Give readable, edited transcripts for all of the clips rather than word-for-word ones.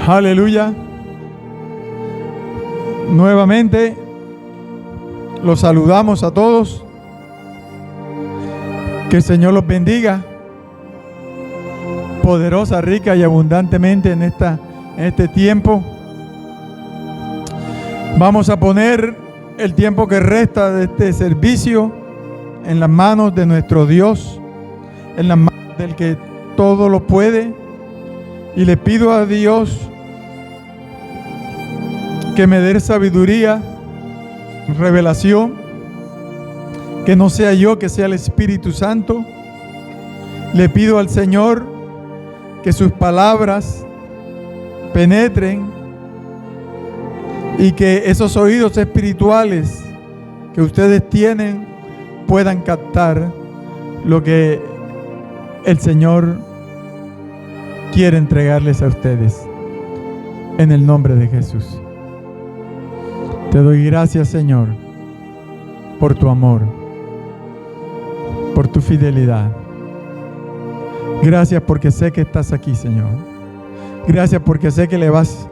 Aleluya. Nuevamente los saludamos a todos. Que el Señor los bendiga poderosa, rica y abundantemente en este tiempo. Vamos a poner el tiempo que resta de este servicio en las manos de nuestro Dios, en las manos del que todo lo puede, y le pido a Dios que me dé sabiduría, revelación, que no sea yo, que sea el Espíritu Santo. Le pido al Señor que sus palabras penetren y que esos oídos espirituales que ustedes tienen puedan captar lo que el Señor quiere entregarles a ustedes. En el nombre de Jesús. Te doy gracias, Señor, por tu amor, por tu fidelidad. Gracias porque sé que estás aquí, Señor. Gracias porque sé que le vas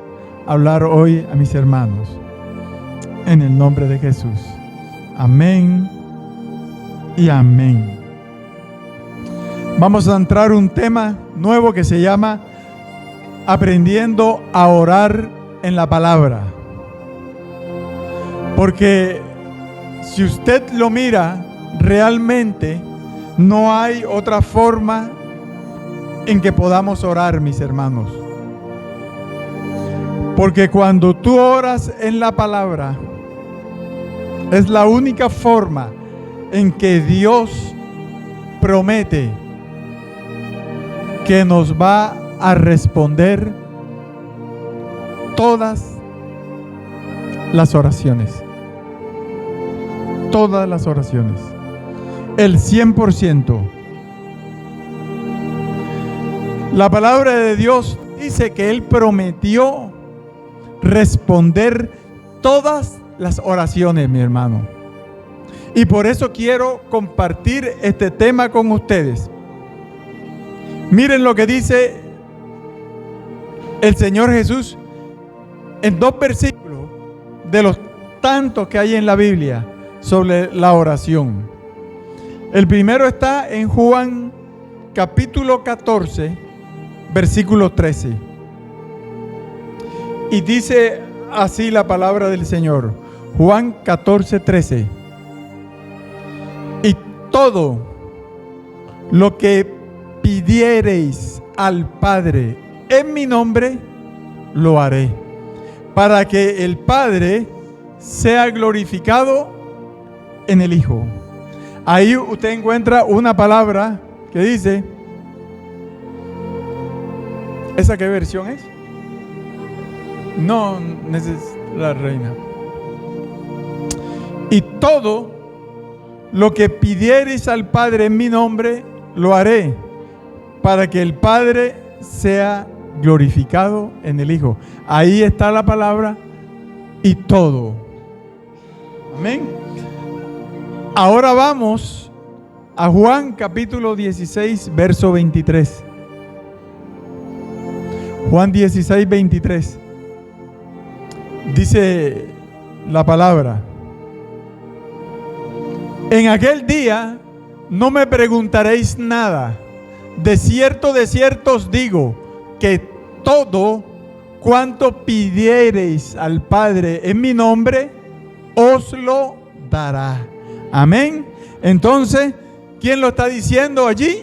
a hablar hoy a mis hermanos. En el nombre de Jesús. Amén y amén. Vamos a entrar un tema nuevo que se llama Aprendiendo a orar en la palabra. Porque si usted lo mira, realmente no hay otra forma en que podamos orar, mis hermanos. Porque cuando tú oras en la palabra, es la única forma en que Dios promete que nos va a responder todas las oraciones. Todas las oraciones. El 100%. La palabra de Dios dice que Él prometió responder todas las oraciones, mi hermano. Y por eso quiero compartir este tema con ustedes. Miren lo que dice el Señor Jesús en 2 versículos de los tantos que hay en la Biblia sobre la oración. El primero está en Juan capítulo 14, versículo 13. Y dice así la palabra del Señor. Juan 14, 13. Y todo lo que pidiereis al Padre en mi nombre, lo haré, para que el Padre sea glorificado en el Hijo. Ahí usted encuentra una palabra que dice, ¿esa qué versión es? No, es la Reina. Y todo lo que pidiereis al Padre en mi nombre, lo haré, para que el Padre sea glorificado en el Hijo. Ahí está la palabra y todo. Amén. Ahora vamos a Juan capítulo 16, verso 23. Juan 16, 23. Dice la palabra: en aquel día no me preguntaréis nada. De cierto os digo que todo cuanto pidiereis al Padre en mi nombre, os lo dará. Amén. Entonces, ¿quién lo está diciendo allí?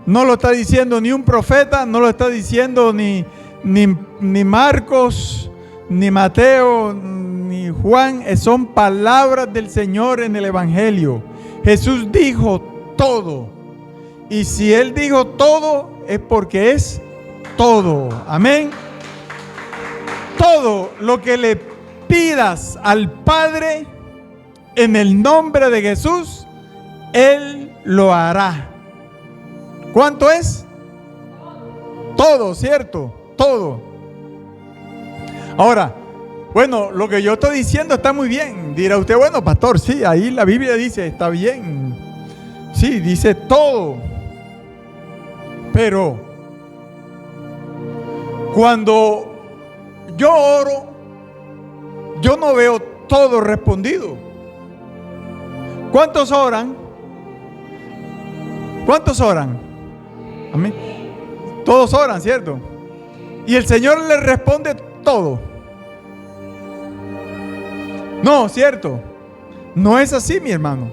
No lo está diciendo ni un profeta, no lo está diciendo ni Marcos, ni Mateo, ni Juan. Son palabras del Señor en el Evangelio. Jesús dijo todo. Y si Él dijo todo, es porque es todo. Amén. Todo lo que le pidas al Padre en el nombre de Jesús, Él lo hará. ¿Cuánto es? Todo, ¿cierto? Todo. Ahora, bueno, lo que yo estoy diciendo está muy bien. Dirá usted, bueno, pastor, sí, ahí la Biblia dice, está bien. Sí, dice todo. Pero cuando yo oro, yo no veo todo respondido. ¿Cuántos oran? ¿Cuántos oran? Amén. Todos oran, ¿cierto? Y el Señor les responde todo. No, ¿cierto? No es así, mi hermano.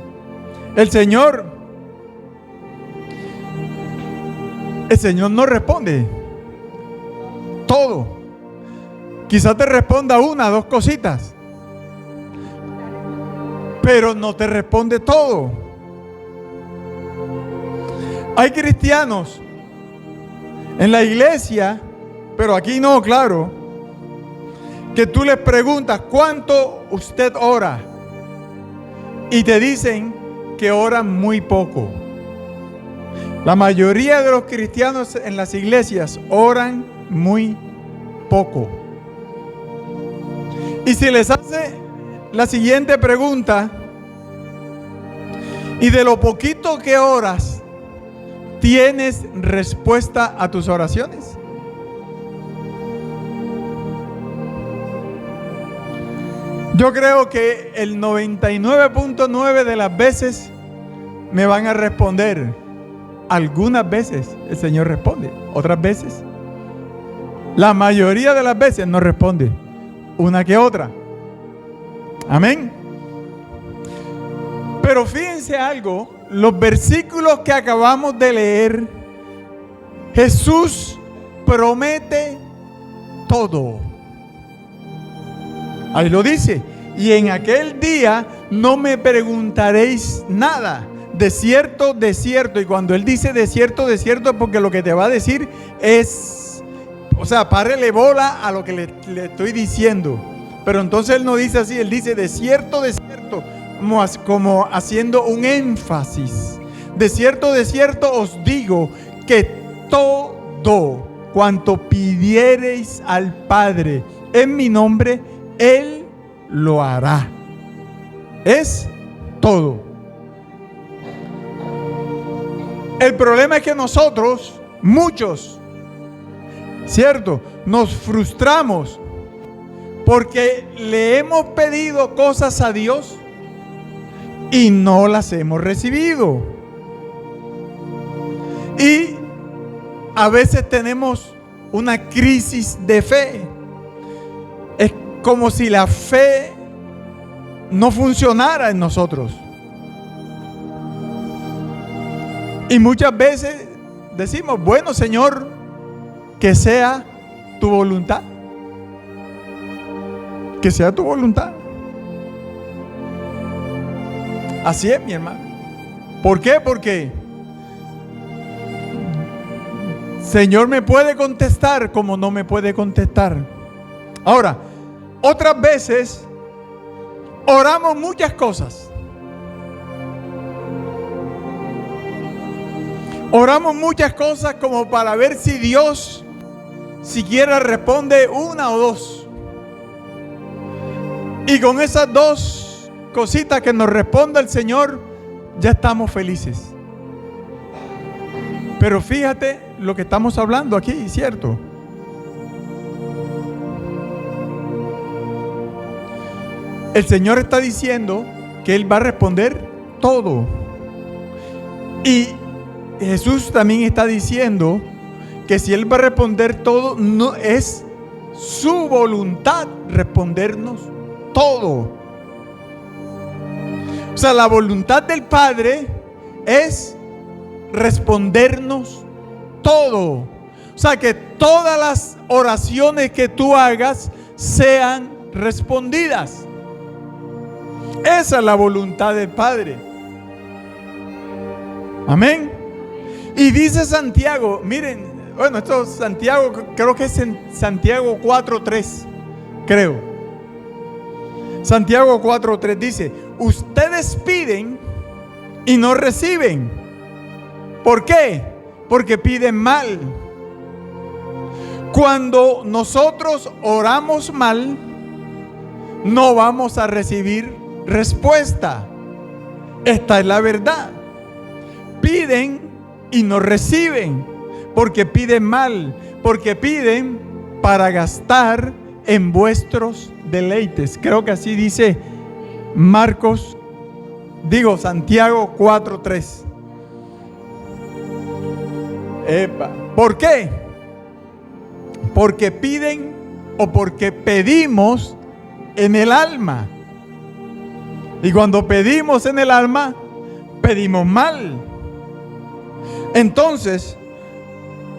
El Señor no responde todo. Quizás te responda una, dos cositas, pero no te responde todo. Hay cristianos en la iglesia, pero aquí no, claro, que tú les preguntas ¿cuánto usted ora? Y te dicen que oran muy poco. La mayoría de los cristianos en las iglesias oran muy poco. Y si les hace la siguiente pregunta, y de lo poquito que oras, ¿tienes respuesta a tus oraciones? Yo creo que el 99.9 de las veces me van a responder. Algunas veces el Señor responde, otras veces, la mayoría de las veces no responde, una que otra. Amén. Pero fíjense algo, los versículos que acabamos de leer, Jesús promete todo. Ahí lo dice, y en aquel día no me preguntaréis nada. De cierto, y cuando Él dice de cierto, porque lo que te va a decir es, o sea, párele bola a lo que le estoy diciendo. Pero entonces Él no dice así, Él dice de cierto, como haciendo un énfasis. De cierto os digo que todo cuanto pidiereis al Padre en mi nombre, Él lo hará. Es todo. El problema es que nosotros, muchos, ¿cierto?, nos frustramos porque le hemos pedido cosas a Dios y no las hemos recibido. Y a veces tenemos una crisis de fe. Es como si la fe no funcionara en nosotros. Y muchas veces decimos, bueno, Señor, que sea tu voluntad. Que sea tu voluntad. Así es, mi hermano. ¿Por qué? Porque Señor me puede contestar como no me puede contestar. Ahora, otras veces oramos muchas cosas. Oramos muchas cosas como para ver si Dios siquiera responde una o dos. Y con esas dos cositas que nos responda el Señor, ya estamos felices. Pero fíjate lo que estamos hablando aquí, ¿cierto? El Señor está diciendo que Él va a responder todo. Y Jesús también está diciendo que si Él va a responder todo, no es su voluntad respondernos todo. O sea, la voluntad del Padre es respondernos todo. O sea, que todas las oraciones que tú hagas sean respondidas. Esa es la voluntad del Padre. Amén. Y dice Santiago, miren, bueno, esto es Santiago, creo que es en Santiago 4:3, creo. Santiago 4:3 dice, ustedes piden y no reciben. ¿Por qué? Porque piden mal. Cuando nosotros oramos mal, no vamos a recibir respuesta. Esta es la verdad. Piden y no reciben, porque piden mal, porque piden para gastar en vuestros deleites. Creo que así dice Santiago 4:3. ¿Por qué? Porque piden o porque pedimos en el alma. Y cuando pedimos en el alma, pedimos mal. Entonces,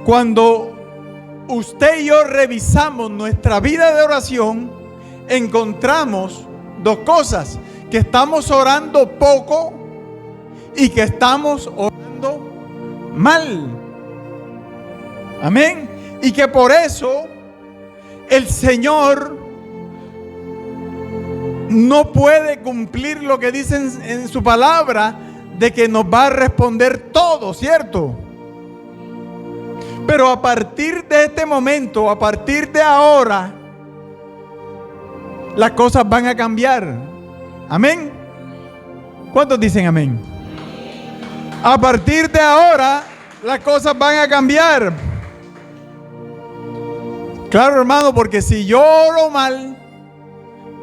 cuando usted y yo revisamos nuestra vida de oración, encontramos dos cosas: que estamos orando poco y que estamos orando mal. Amén. Y que por eso el Señor no puede cumplir lo que dice en su palabra, de que nos va a responder todo, ¿cierto? Pero a partir de este momento, a partir de ahora, las cosas van a cambiar. Amén. ¿Cuántos dicen amén? A partir de ahora, las cosas van a cambiar. Claro, hermano, porque si yo oro mal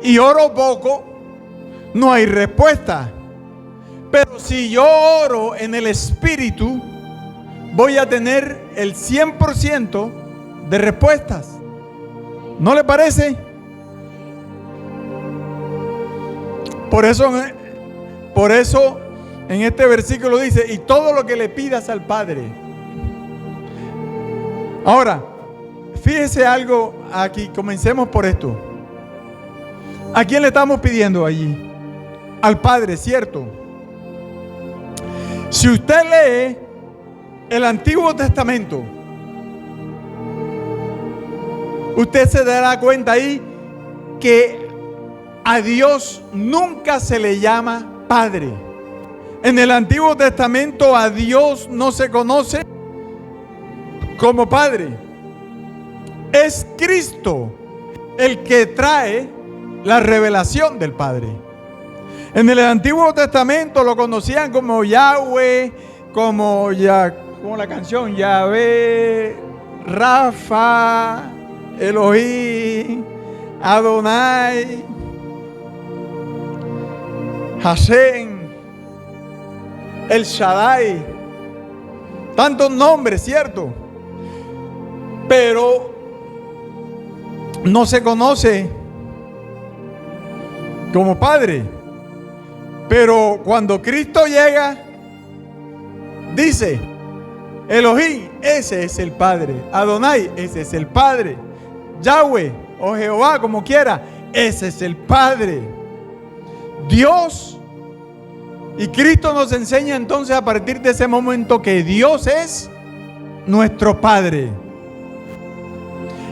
y oro poco, no hay respuesta. Pero si yo oro en el Espíritu, voy a tener el 100% de respuestas. ¿No le parece? Por eso en este versículo dice: y todo lo que le pidas al Padre. Ahora, fíjese algo aquí, comencemos por esto. ¿A quién le estamos pidiendo allí? Al Padre, ¿cierto? Si usted lee el Antiguo Testamento, usted se dará cuenta ahí que a Dios nunca se le llama Padre. En el Antiguo Testamento a Dios no se conoce como Padre. Es Cristo el que trae la revelación del Padre. En el Antiguo Testamento lo conocían como Yahweh, como la canción Yahvé, Rafa, Elohim, Adonai, Hashem, El Shaddai. Tantos nombres, ¿cierto? Pero no se conoce como Padre. Pero cuando Cristo llega, dice: Elohim, ese es el Padre. Adonai, ese es el Padre. Yahweh o Jehová, como quiera, ese es el Padre. Dios y Cristo nos enseña entonces a partir de ese momento que Dios es nuestro Padre.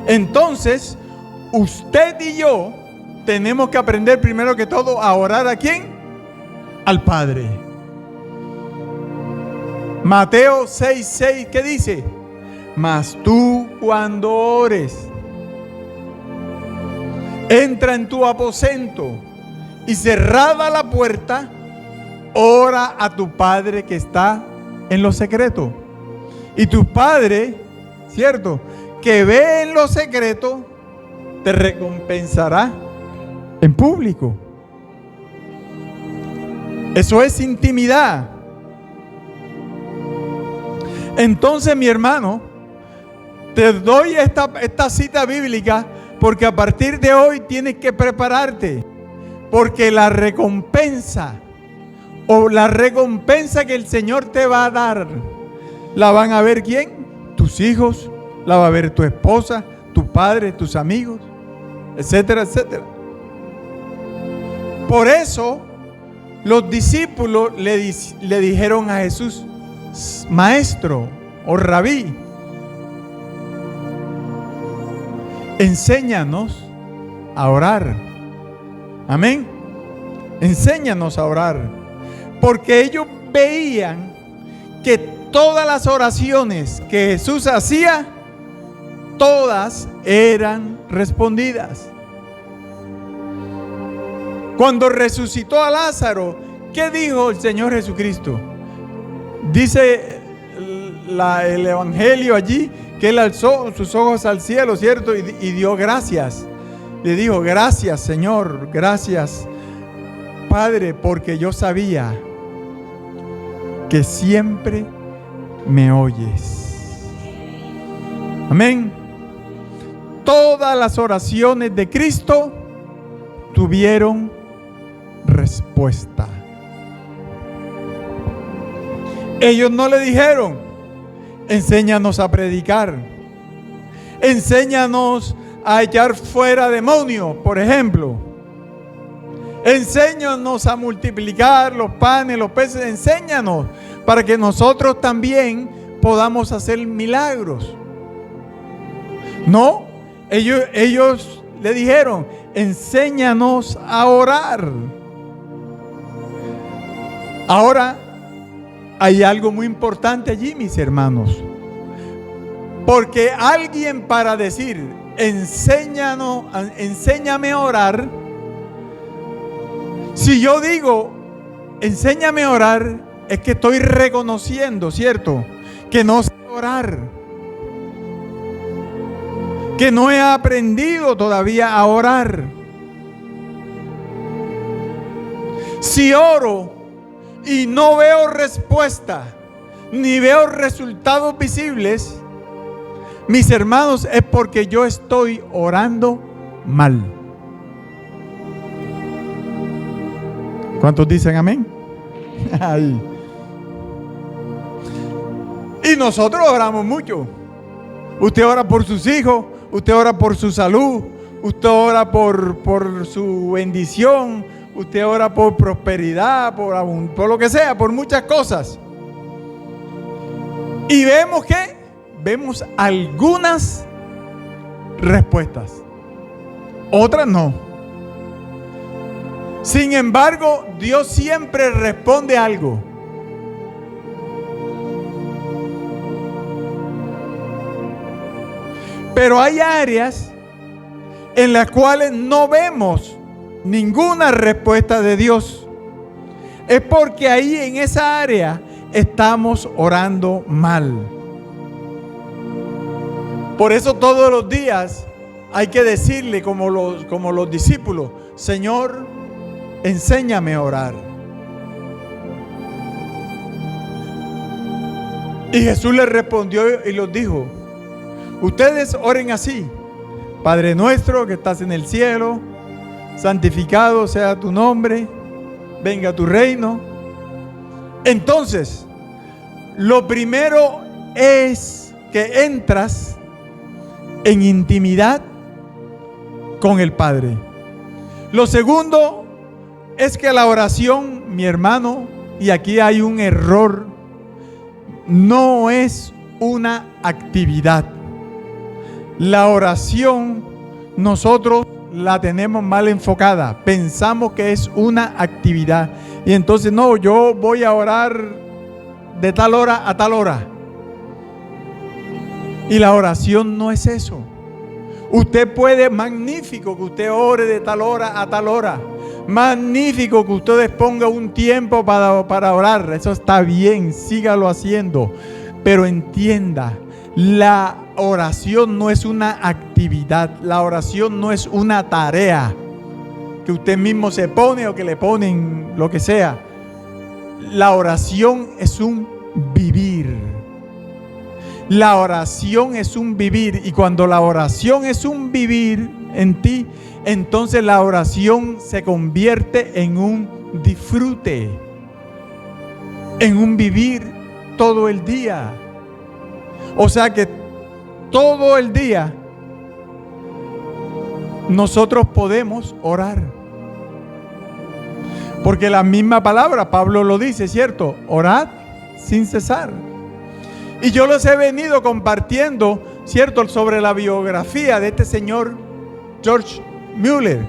Entonces, usted y yo tenemos que aprender primero que todo a orar ¿a quién? Al Padre. Mateo 6:6, ¿qué dice? Mas tú cuando ores, entra en tu aposento y cerrada la puerta, ora a tu Padre que está en lo secreto. Y tu Padre, ¿cierto?, que ve en lo secreto, te recompensará en público. Eso es intimidad. Entonces, mi hermano, te doy esta cita bíblica porque a partir de hoy tienes que prepararte, porque la recompensa que el Señor te va a dar, la van a ver ¿quién? Tus hijos, la va a ver tu esposa, tu padre, tus amigos, etcétera, etcétera. Por eso los discípulos le dijeron a Jesús: Maestro o Rabí, enséñanos a orar. Amén. Enséñanos a orar. Porque ellos veían que todas las oraciones que Jesús hacía, todas eran respondidas. Cuando resucitó a Lázaro, ¿qué dijo el Señor Jesucristo? Dice el Evangelio allí que Él alzó sus ojos al cielo, ¿cierto? Y dio gracias. le dijo: gracias, Señor, gracias, Padre, porque yo sabía que siempre me oyes. Amén. Todas las oraciones de Cristo tuvieron respuesta. Ellos no le dijeron: enséñanos a predicar, enséñanos a echar fuera demonios, por ejemplo, enséñanos a multiplicar los panes, los peces, enséñanos para que nosotros también podamos hacer milagros. No, ellos le dijeron: enséñanos a orar. Ahora, hay algo muy importante allí, mis hermanos. Porque alguien, para decir enséñame a orar, si yo digo enséñame a orar, es que estoy reconociendo, ¿cierto?, que no sé orar, que no he aprendido todavía a orar. Si oro y no veo respuesta, ni veo resultados visibles, mis hermanos, es porque yo estoy orando mal. ¿Cuántos dicen amén? Ay. Y nosotros oramos mucho. Usted ora por sus hijos, usted ora por su salud, usted ora por su bendición, usted ora por prosperidad, por lo que sea, por muchas cosas. Y vemos algunas respuestas, otras no. Sin embargo, Dios siempre responde algo. Pero hay áreas en las cuales no vemos ninguna respuesta de Dios. Es porque ahí en esa área estamos orando mal. Por eso todos los días hay que decirle como los discípulos: Señor, enséñame a orar. Y Jesús les respondió y les dijo: ustedes oren así: Padre nuestro que estás en el cielo, santificado sea tu nombre, venga tu reino. Entonces, lo primero es que entras en intimidad con el Padre. Lo segundo es que la oración, mi hermano, y aquí hay un error, no es una actividad. La oración nosotros la tenemos mal enfocada. Pensamos que es una actividad. Y entonces, no, yo voy a orar de tal hora a tal hora. Y la oración no es eso. Usted puede, magnífico que usted ore de tal hora a tal hora. Magnífico que usted disponga un tiempo para orar. Eso está bien, sígalo haciendo. Pero entienda, la oración no es una actividad. La oración no es una tarea que usted mismo se pone o que le ponen, lo que sea. La oración es un vivir. La oración es un vivir, y cuando la oración es un vivir en ti, entonces la oración se convierte en un disfrute, en un vivir todo el día. O sea que todo el día nosotros podemos orar. Porque la misma palabra, Pablo lo dice, ¿cierto? Orad sin cesar. Y yo les he venido compartiendo, ¿cierto?, sobre la biografía de este señor George Mueller.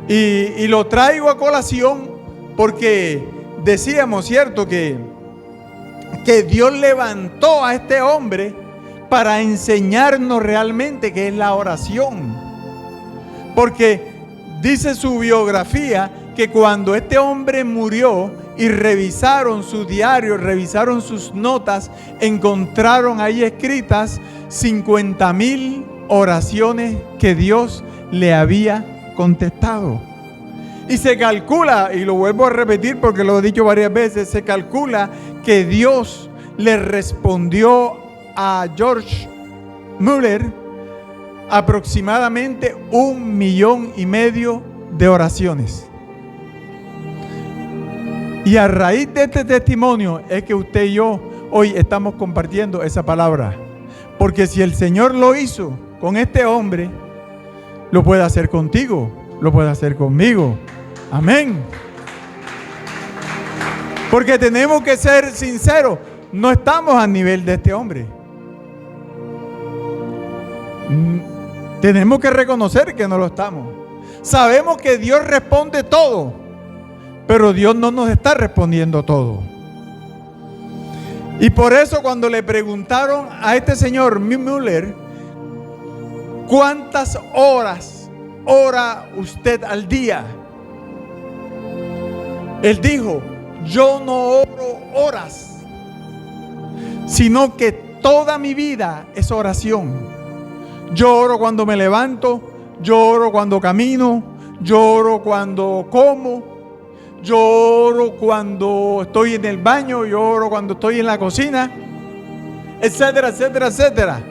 Y lo traigo a colación porque decíamos, ¿cierto?, que Dios levantó a este hombre para enseñarnos realmente qué es la oración. Porque dice su biografía que cuando este hombre murió y revisaron su diario, revisaron sus notas, encontraron ahí escritas 50,000 oraciones que Dios le había contestado. Y se calcula, y lo vuelvo a repetir porque lo he dicho varias veces, se calcula que Dios le respondió a George Mueller aproximadamente 1,5 millones de oraciones. Y a raíz de este testimonio es que usted y yo hoy estamos compartiendo esa palabra. Porque si el Señor lo hizo con este hombre, lo puede hacer contigo, lo puede hacer conmigo. Amén. Porque tenemos que ser sinceros, no estamos a nivel de este hombre. Tenemos que reconocer que no lo estamos. Sabemos que Dios responde todo, pero Dios no nos está respondiendo todo. Y por eso cuando le preguntaron a este señor Mueller, ¿cuántas horas ora usted al día? Él dijo, yo no oro horas, sino que toda mi vida es oración. Yo oro cuando me levanto, yo oro cuando camino, yo oro cuando como, yo oro cuando estoy en el baño, yo oro cuando estoy en la cocina, etcétera, etcétera, etcétera.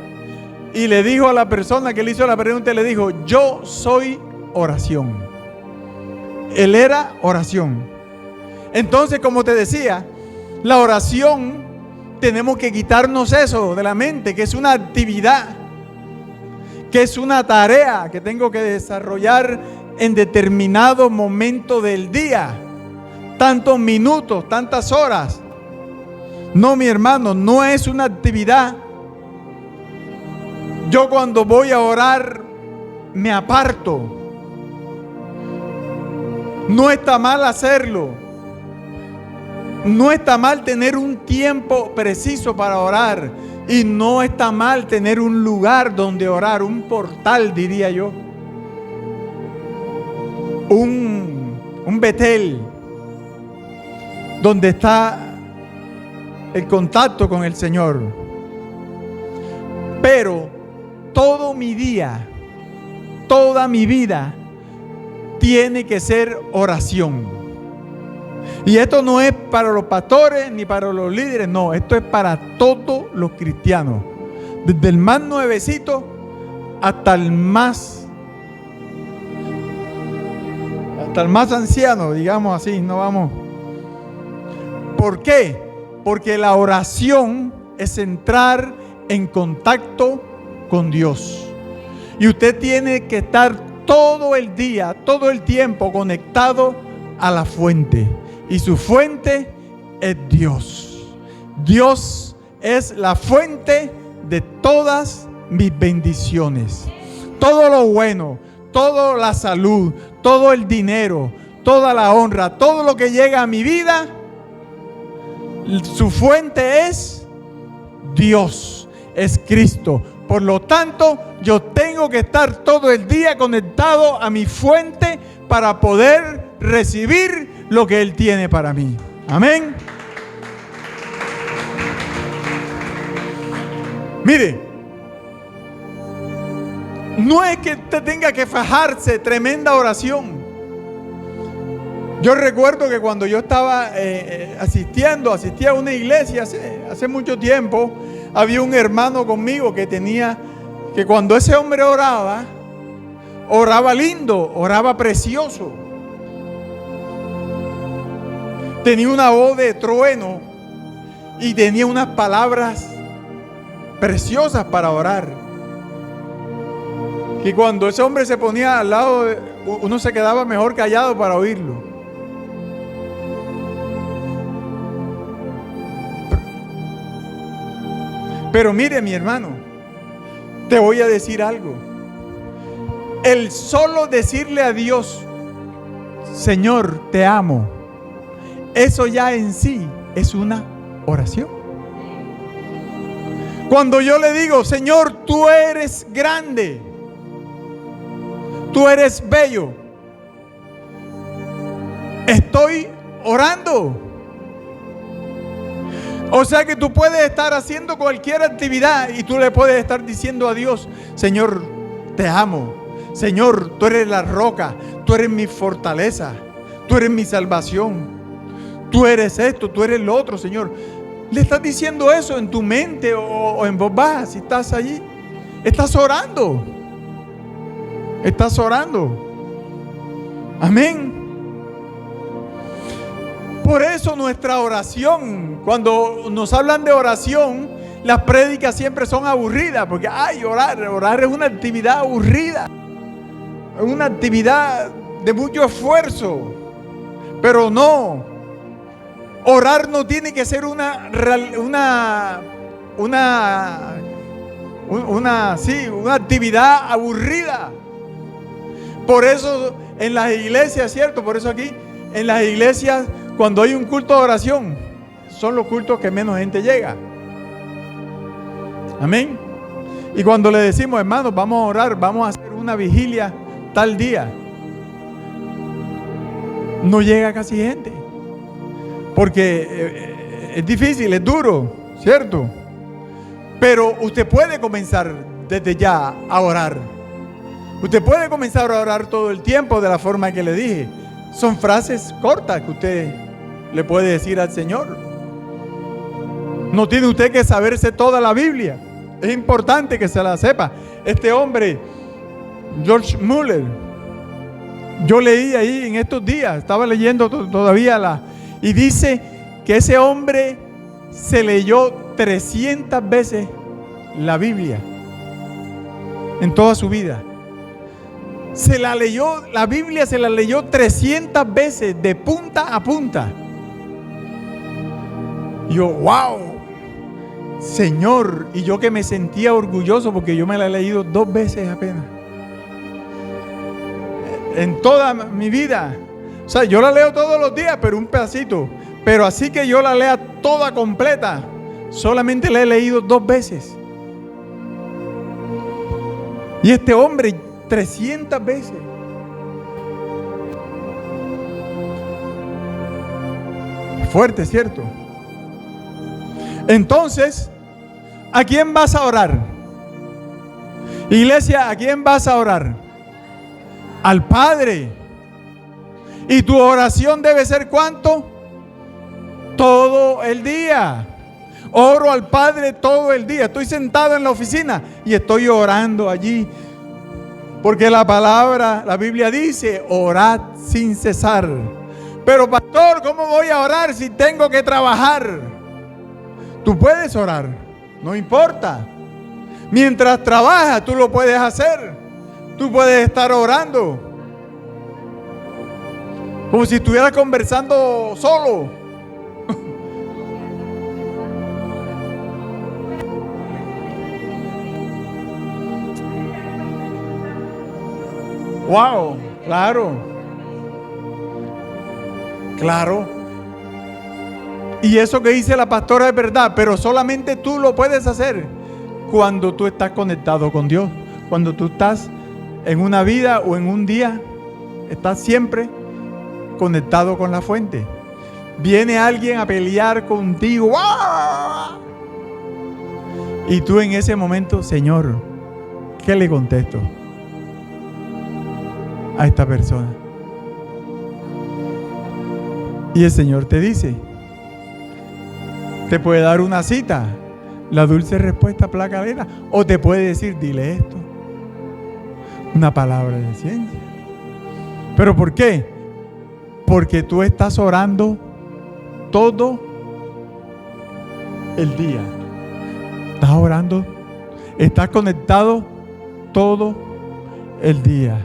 Y le dijo a la persona que le hizo la pregunta, le dijo, yo soy oración. Él era oración. Entonces, como te decía, la oración, tenemos que quitarnos eso de la mente, que es una actividad, que es una tarea que tengo que desarrollar en determinado momento del día, tantos minutos, tantas horas. No, mi hermano, no es una actividad. Yo cuando voy a orar me aparto. No está mal hacerlo. No está mal tener un tiempo preciso para orar. Y no está mal tener un lugar donde orar, un portal, diría yo. Un Betel, donde está el contacto con el Señor. Pero todo mi día, toda mi vida tiene que ser oración. Y esto no es para los pastores ni para los líderes, no, esto es para todos los cristianos. Desde el más nuevecito hasta el más anciano, digamos así, no vamos. ¿Por qué? Porque la oración es entrar en contacto con Dios. Y usted tiene que estar todo el día, todo el tiempo conectado a la fuente. Y su fuente es Dios. Dios es la fuente de todas mis bendiciones. Todo lo bueno, toda la salud, todo el dinero, toda la honra, todo lo que llega a mi vida, su fuente es Dios, es Cristo. Por lo tanto, yo tengo que estar todo el día conectado a mi fuente para poder recibir lo que Él tiene para mí. Amén. Mire, no es que usted tenga que fajarse tremenda oración. Yo recuerdo que cuando yo estaba asistía a una iglesia hace mucho tiempo, había un hermano conmigo que cuando ese hombre oraba lindo, oraba precioso. Tenía una voz de trueno y tenía unas palabras preciosas para orar. Que cuando ese hombre se ponía al lado, uno se quedaba mejor callado para oírlo. Pero mire, mi hermano, te voy a decir algo. El solo decirle a Dios, Señor, te amo, eso ya en sí es una oración. Cuando yo le digo, Señor, tú eres grande, tú eres bello, estoy orando. O sea que tú puedes estar haciendo cualquier actividad y tú le puedes estar diciendo a Dios: Señor, te amo. Señor, tú eres la roca, tú eres mi fortaleza, tú eres mi salvación, tú eres esto, tú eres lo otro, Señor. Le estás diciendo eso en tu mente o en voz baja. Si estás allí, estás orando. Estás orando. Amén. Por eso nuestra oración, cuando nos hablan de oración, las prédicas siempre son aburridas, porque orar es una actividad aburrida, es una actividad de mucho esfuerzo. Pero no, orar no tiene que ser una actividad aburrida. Por eso en las iglesias, ¿cierto? Por eso aquí en las iglesias, cuando hay un culto de oración, son los cultos que menos gente llega. Amén. Y cuando le decimos: hermanos, vamos a orar, vamos a hacer una vigilia tal día, no llega casi gente, porque es difícil, es duro, ¿cierto? Pero usted puede comenzar desde ya a orar. Usted puede comenzar a orar todo el tiempo de la forma que le dije. Son frases cortas que usted le puede decir al Señor. No tiene usted que saberse toda la Biblia. Es importante que se la sepa. Este hombre, George Muller, yo leí ahí en estos días, estaba leyendo todavía y dice que ese hombre se leyó 300 veces la Biblia en toda su vida. La Biblia se la leyó 300 veces de punta a punta. Y yo, wow, Señor, y yo que me sentía orgulloso porque yo me la he leído 2 veces apenas en toda mi vida. O sea, yo la leo todos los días, pero un pedacito. Pero así que yo la lea toda completa, solamente la he leído 2 veces. Y este hombre 300 veces. Fuerte, ¿cierto? Entonces, ¿a quién vas a orar? Iglesia, ¿a quién vas a orar? Al Padre. Y tu oración debe ser ¿cuánto? Todo el día. Oro al Padre todo el día. Estoy sentado en la oficina y estoy orando allí. Porque la palabra, la Biblia dice: orad sin cesar. Pero pastor, ¿cómo voy a orar si tengo que trabajar? Tú puedes orar, no importa. Mientras trabajas, tú lo puedes hacer. Tú puedes estar orando como si estuvieras conversando solo. Wow, claro. Claro. Y eso que dice la pastora es verdad, pero solamente tú lo puedes hacer cuando tú estás conectado con Dios. Cuando tú estás en una vida o en un día, estás siempre conectado con la fuente. Viene alguien a pelear contigo, ¡ah!, y tú en ese momento: Señor, ¿qué le contesto a esta persona? Y el Señor te dice, te puede dar una cita, la dulce respuesta placalera, o te puede decir: dile esto, una palabra de ciencia. ¿Pero por qué? Porque tú estás orando todo el día. Estás orando, estás conectado todo el día.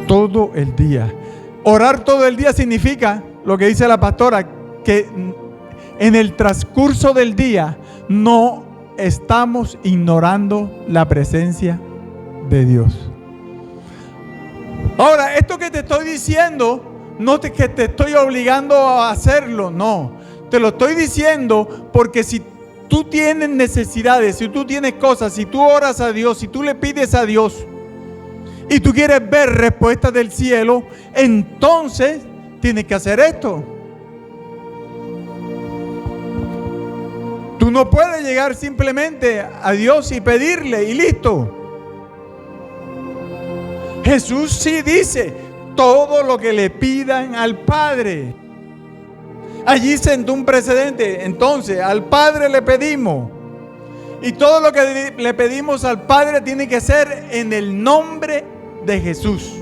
Todo el día. Orar todo el día significa, lo que dice la pastora, que en el transcurso del día no estamos ignorando la presencia de Dios. Ahora, esto que te estoy diciendo, no que te estoy obligando a hacerlo, no. Te lo estoy diciendo porque si tú tienes necesidades, si tú tienes cosas, si tú oras a Dios, si tú le pides a Dios y tú quieres ver respuestas del cielo, entonces tienes que hacer esto. Tú no puedes llegar simplemente a Dios y pedirle y listo. Jesús sí dice, todo lo que le pidan al Padre. Allí sentó un precedente. Entonces, al Padre le pedimos. Y todo lo que le pedimos al Padre tiene que ser en el nombre de Jesús.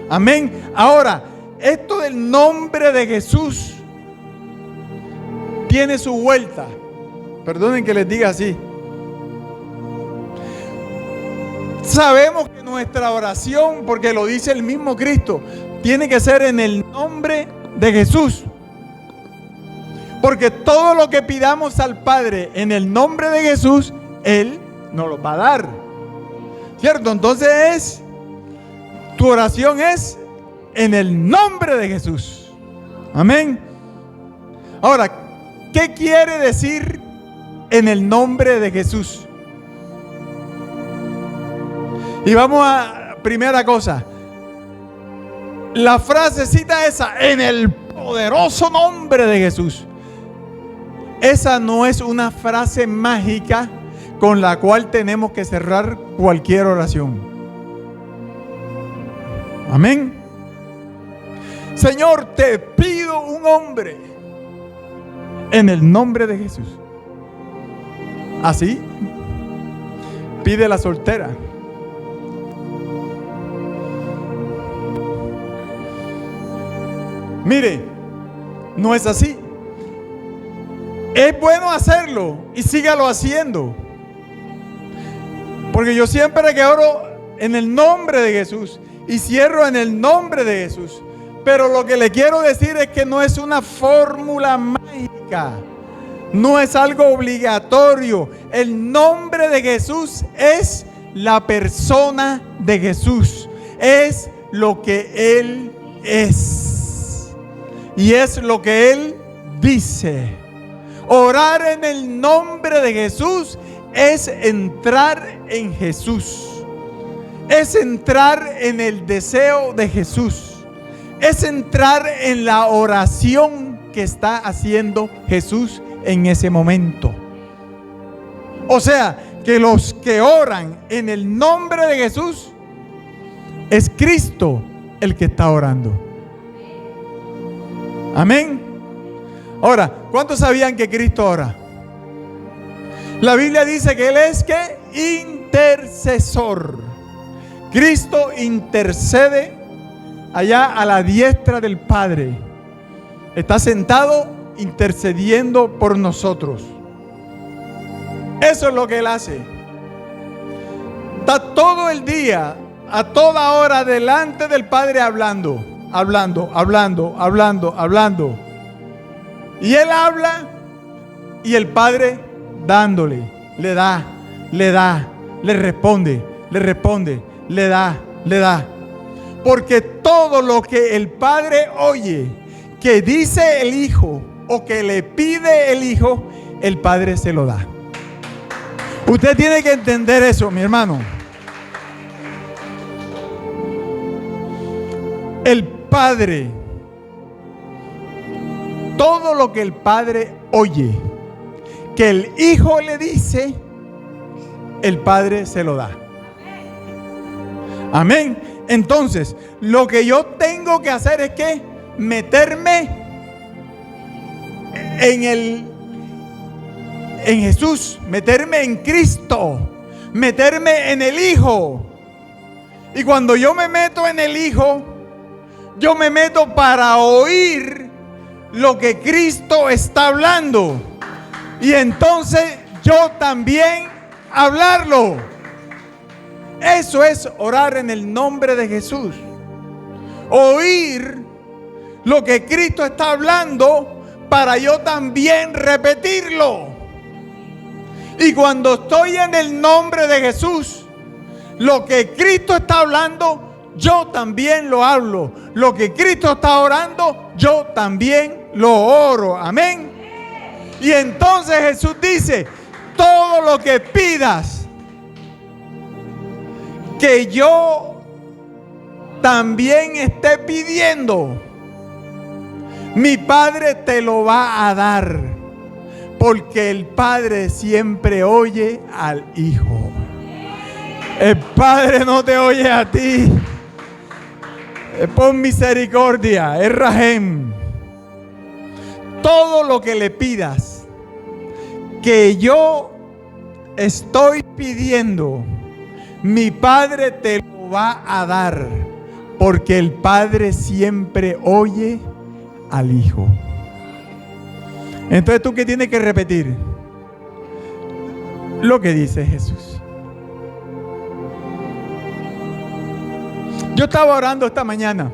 Amén. Ahora, esto del nombre de Jesús tiene su vuelta. Perdonen que les diga así. Sabemos que nuestra oración, porque lo dice el mismo Cristo, tiene que ser en el nombre de Jesús. Porque todo lo que pidamos al Padre en el nombre de Jesús, Él nos lo va a dar. ¿Cierto? Entonces tu oración es en el nombre de Jesús. Amén. Ahora, ¿qué quiere decir en el nombre de Jesús? Y vamos a primera cosa. La frasecita esa, en el poderoso nombre de Jesús. Esa no es una frase mágica con la cual tenemos que cerrar cualquier oración. Amén. Señor, te pido un hombre en el nombre de Jesús. Así pide la soltera. Mire, no es así. Es bueno hacerlo y sígalo haciendo. Porque yo siempre que oro en el nombre de Jesús y cierro en el nombre de Jesús. Pero lo que le quiero decir es que no es una fórmula mágica. No es algo obligatorio. El nombre de Jesús es la persona de Jesús. Es lo que Él es. Y es lo que Él dice. Orar en el nombre de Jesús es entrar en Jesús. Es entrar en el deseo de Jesús. Es entrar en la oración que está haciendo Jesús en ese momento. O sea, que los que oran en el nombre de Jesús, es Cristo el que está orando. Amén. Ahora, ¿cuántos sabían que Cristo ora? La Biblia dice que Él es ¿qué? Intercesor. Cristo intercede allá a la diestra del Padre. Está sentado intercediendo por nosotros. Eso es lo que Él hace. Está todo el día, a toda hora, delante del Padre hablando. Y Él habla y el Padre dándole, le da, le responde, le da. Porque todo lo que el Padre oye, que dice el Hijo o que le pide el Hijo, el Padre se lo da. Usted tiene que entender eso, mi hermano. El Padre, todo lo que el Padre oye, que el Hijo le dice, el Padre se lo da. Amén. Entonces, lo que yo tengo que hacer es que meterme en Jesús, meterme en Cristo, meterme en el Hijo. Y cuando yo me meto en el Hijo, yo me meto para oír lo que Cristo está hablando. Y entonces yo también hablarlo. Eso es orar en el nombre de Jesús. Oír lo que Cristo está hablando para yo también repetirlo. Y cuando estoy en el nombre de Jesús, lo que Cristo está hablando, yo también lo hablo. Lo que Cristo está orando, yo también lo oro. Amén. Y entonces Jesús dice, todo lo que pidas, que yo también esté pidiendo, mi Padre te lo va a dar. porque el Padre siempre oye al Hijo. El Padre no te oye a ti. Es por misericordia, es Rahem. Todo lo que le pidas, que yo estoy pidiendo, mi Padre te lo va a dar, porque el Padre siempre oye al Hijo. Entonces, ¿tú qué tienes que repetir? Lo que dice Jesús. Yo estaba orando esta mañana,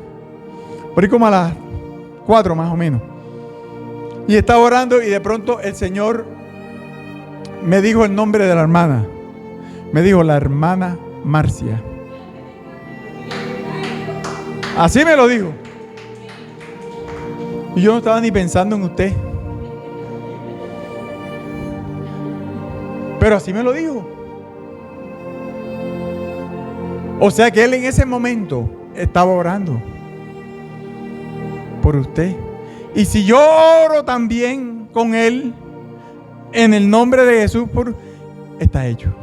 por ahí como a las 4 más o menos. Y estaba orando y de pronto el Señor me dijo el nombre de la hermana. Me dijo la hermana Marcia. Así me lo dijo. Y yo no estaba ni pensando en usted. Pero así me lo dijo. O sea que él en ese momento estaba orando por usted. Y si yo oro también con él, en el nombre de Jesús, está hecho.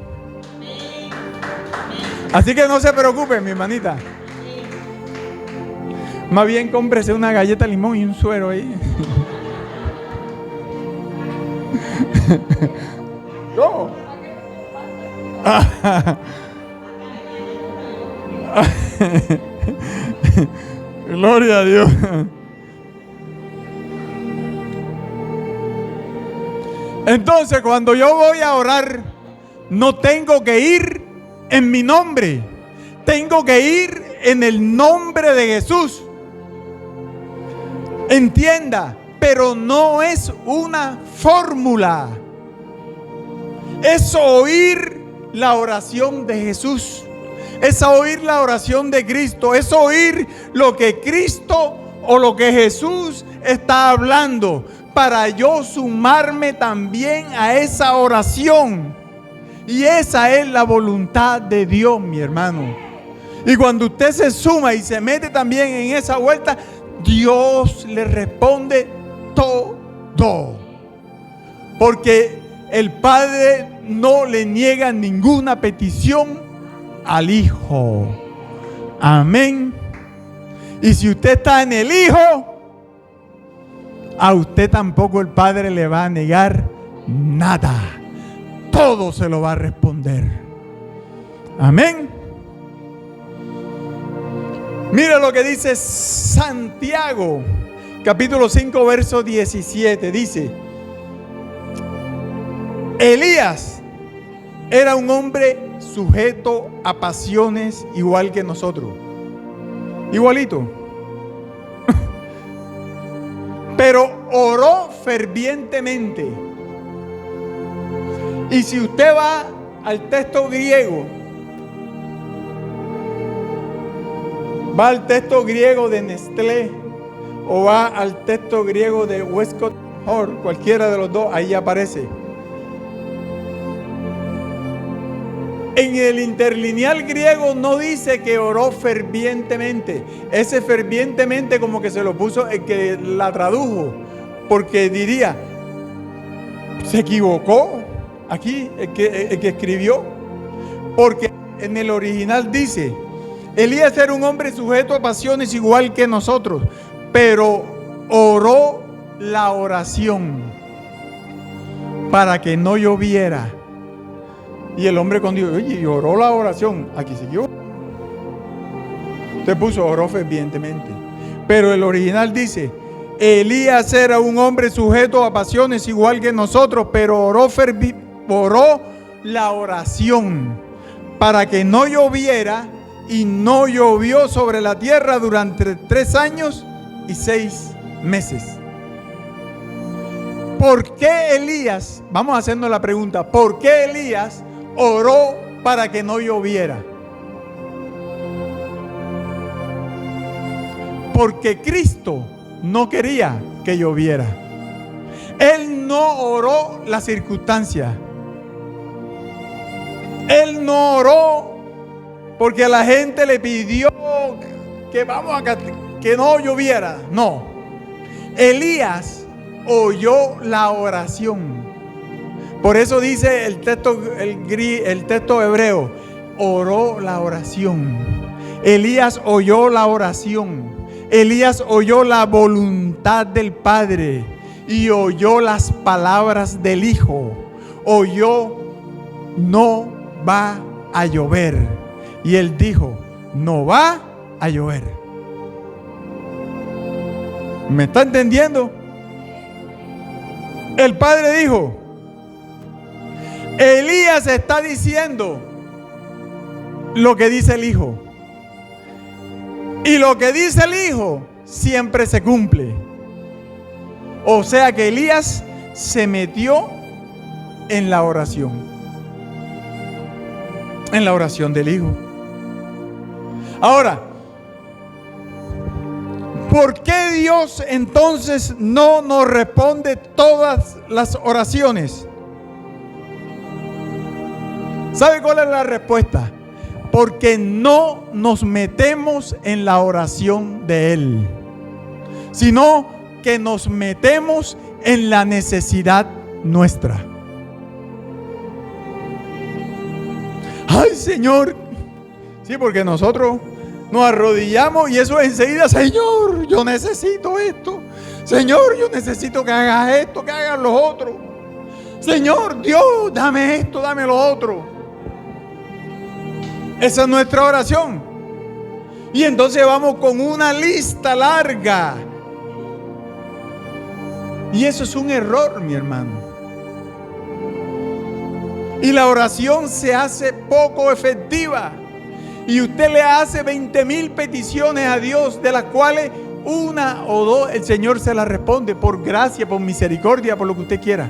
Así que no se preocupe, mi hermanita. Más bien cómprese una galleta de limón y un suero ahí. ¿Cómo? Gloria a Dios. Entonces, cuando yo voy a orar, no tengo que ir en mi nombre, tengo que ir en el nombre de Jesús. Entienda, pero no es una fórmula. Es oír la oración de Jesús. Es oír la oración de Cristo. Es oír lo que Cristo o lo que Jesús está hablando, para yo sumarme también a esa oración. Y esa es la voluntad de Dios, mi hermano. Y cuando usted se suma y se mete también en esa vuelta, Dios le responde todo. Porque el Padre no le niega ninguna petición al Hijo. Amén. Y si usted está en el Hijo, a usted tampoco el Padre le va a negar nada. Todo se lo va a responder. Amén. Mira lo que dice Santiago, capítulo 5, verso 17. Dice: Elías era un hombre sujeto a pasiones igual que nosotros. Igualito. Pero oró fervientemente. Y si usted va al texto griego, va al texto griego de Nestlé o va al texto griego de Westcott Hort, cualquiera de los dos, ahí aparece. En el interlineal griego no dice que oró fervientemente. Ese fervientemente como que se lo puso el que la tradujo, porque diría, se equivocó aquí el que escribió, porque en el original dice: Elías era un hombre sujeto a pasiones igual que nosotros, pero oró la oración para que no lloviera. Y el hombre con Dios, oye, y oró la oración. Aquí siguió. Usted puso oró fervientemente. Pero el original dice: Elías era un hombre sujeto a pasiones igual que nosotros, pero oró la oración para que no lloviera, y no llovió sobre la tierra durante 3 años y 6 meses. ¿Por qué Elías? Vamos haciendo la pregunta. ¿Por qué Elías oró para que no lloviera? Porque Cristo no quería que lloviera. Él no oró la circunstancia. Él no oró porque la gente le pidió que no lloviera. No. Elías oyó la oración. Por eso dice el texto hebreo, oró la oración. Elías oyó la oración. Elías oyó la voluntad del Padre y oyó las palabras del Hijo. Oyó, no va a llover. Y él dijo, no va a llover. ¿Me está entendiendo? El Padre dijo, Elías está diciendo lo que dice el Hijo. Y lo que dice el Hijo siempre se cumple. O sea que Elías se metió en la oración. En la oración del Hijo. Ahora, ¿por qué Dios entonces no nos responde todas las oraciones? ¿Sabe cuál es la respuesta? Porque no nos metemos en la oración de Él, sino que nos metemos en la necesidad nuestra. Ay, Señor. Sí, porque nosotros nos arrodillamos y eso es enseguida, Señor, yo necesito esto. Señor, yo necesito que hagas esto, que hagas lo otro. Señor, Dios, dame esto, dame lo otro. Esa es nuestra oración. Y entonces vamos con una lista larga. Y eso es un error, mi hermano. Y la oración se hace poco efectiva. Y usted le hace 20,000 peticiones a Dios, de las cuales una o dos el Señor se las responde por gracia, por misericordia, por lo que usted quiera.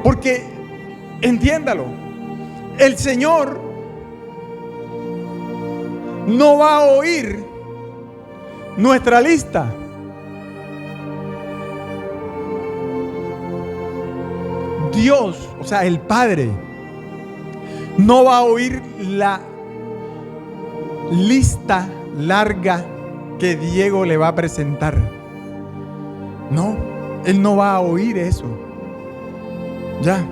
Porque, entiéndalo, el Señor no va a oír nuestra lista. Dios, o sea, el Padre, no va a oír la lista larga que Diego le va a presentar. No, Él no va a oír eso. Ya.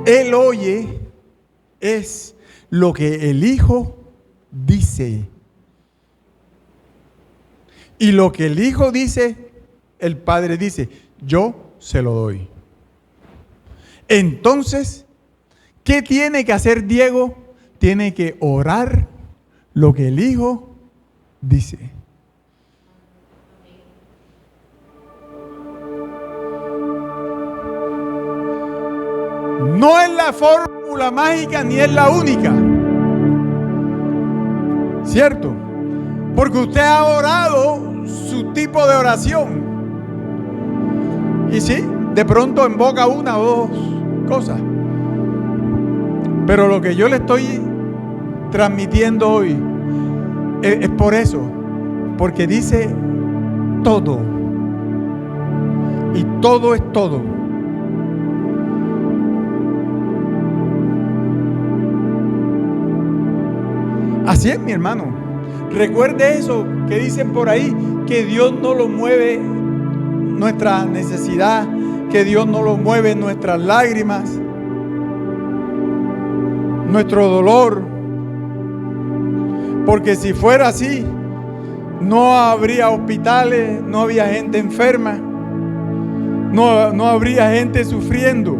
Él oye es lo que el Hijo dice. Y lo que el Hijo dice, el Padre dice, yo se lo doy. Entonces, ¿qué tiene que hacer Diego? Tiene que orar lo que el Hijo dice. No es la fórmula mágica ni es la única. ¿Cierto? Porque usted ha orado su tipo de oración. Y sí, de pronto invoca una o dos cosas. Pero lo que yo le estoy transmitiendo hoy es por eso. Porque dice todo. Y todo es todo. Así es, mi hermano. Recuerde eso que dicen por ahí, que Dios no lo mueve nuestra necesidad, que Dios no lo mueve nuestras lágrimas, nuestro dolor. Porque si fuera así, no habría hospitales, no habría gente enferma, no habría gente sufriendo.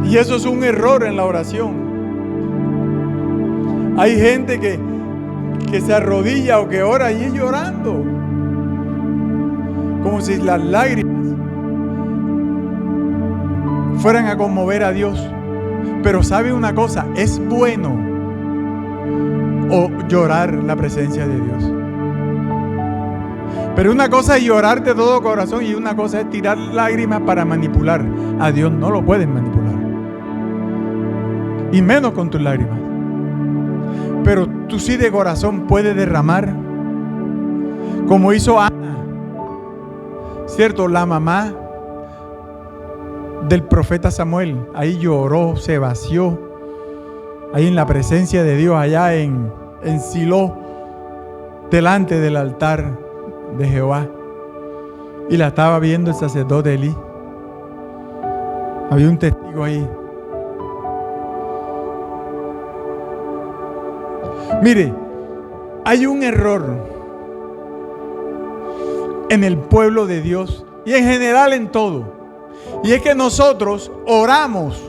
Y eso es un error en la oración. Hay gente que se arrodilla o que ora y es llorando, como si las lágrimas fueran a conmover a Dios. Pero sabe una cosa, es bueno llorar la presencia de Dios. Pero una cosa es llorar de todo corazón y una cosa es tirar lágrimas para manipular. A Dios no lo pueden manipular, y menos con tus lágrimas. Pero tú sí de corazón puedes derramar, como hizo Ana, ¿cierto? La mamá del profeta Samuel. Ahí lloró, se vació, ahí en la presencia de Dios, allá en Silo. delante del altar de Jehová. Y la estaba viendo el sacerdote Elí. Había un testigo ahí. Mire, hay un error en el pueblo de Dios y en general en todo. Y es que nosotros oramos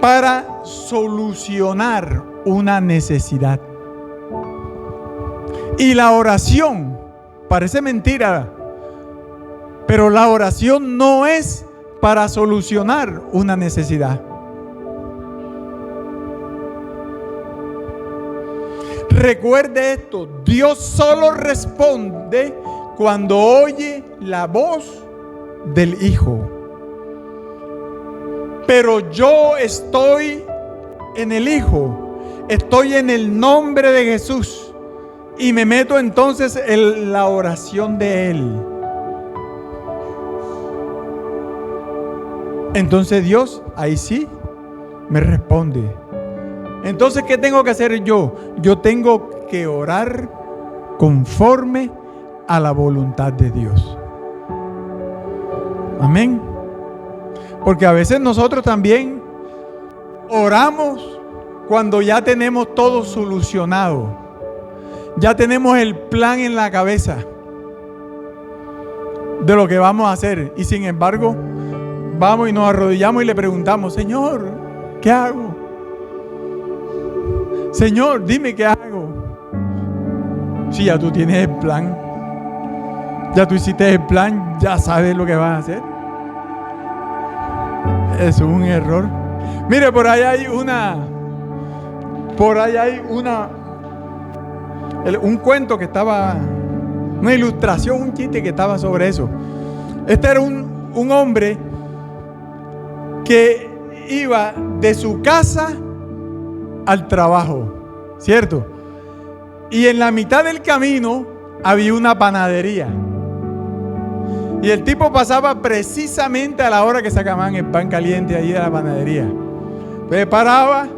para solucionar una necesidad. Y la oración, parece mentira, pero la oración no es para solucionar una necesidad. Recuerde esto, Dios solo responde cuando oye la voz del Hijo. Pero yo estoy en el Hijo, estoy en el nombre de Jesús y me meto entonces en la oración de Él. Entonces Dios ahí sí me responde. Entonces, ¿qué tengo que hacer yo? Yo tengo que orar conforme a la voluntad de Dios. Amén. Porque a veces nosotros también oramos cuando ya tenemos todo solucionado. Ya tenemos el plan en la cabeza de lo que vamos a hacer. Y sin embargo, vamos y nos arrodillamos y le preguntamos: Señor, ¿qué hago? Señor, dime qué hago. Si ya tú tienes el plan, ya tú hiciste el plan, ya sabes lo que vas a hacer. Es un error. Mire, por ahí hay un cuento que estaba, una ilustración, un chiste que estaba sobre eso. Este era un hombre que iba de su casa al trabajo, ¿cierto? Y en la mitad del camino había una panadería. Y el tipo pasaba precisamente a la hora que sacaban el pan caliente allí de la panadería. Preparaba,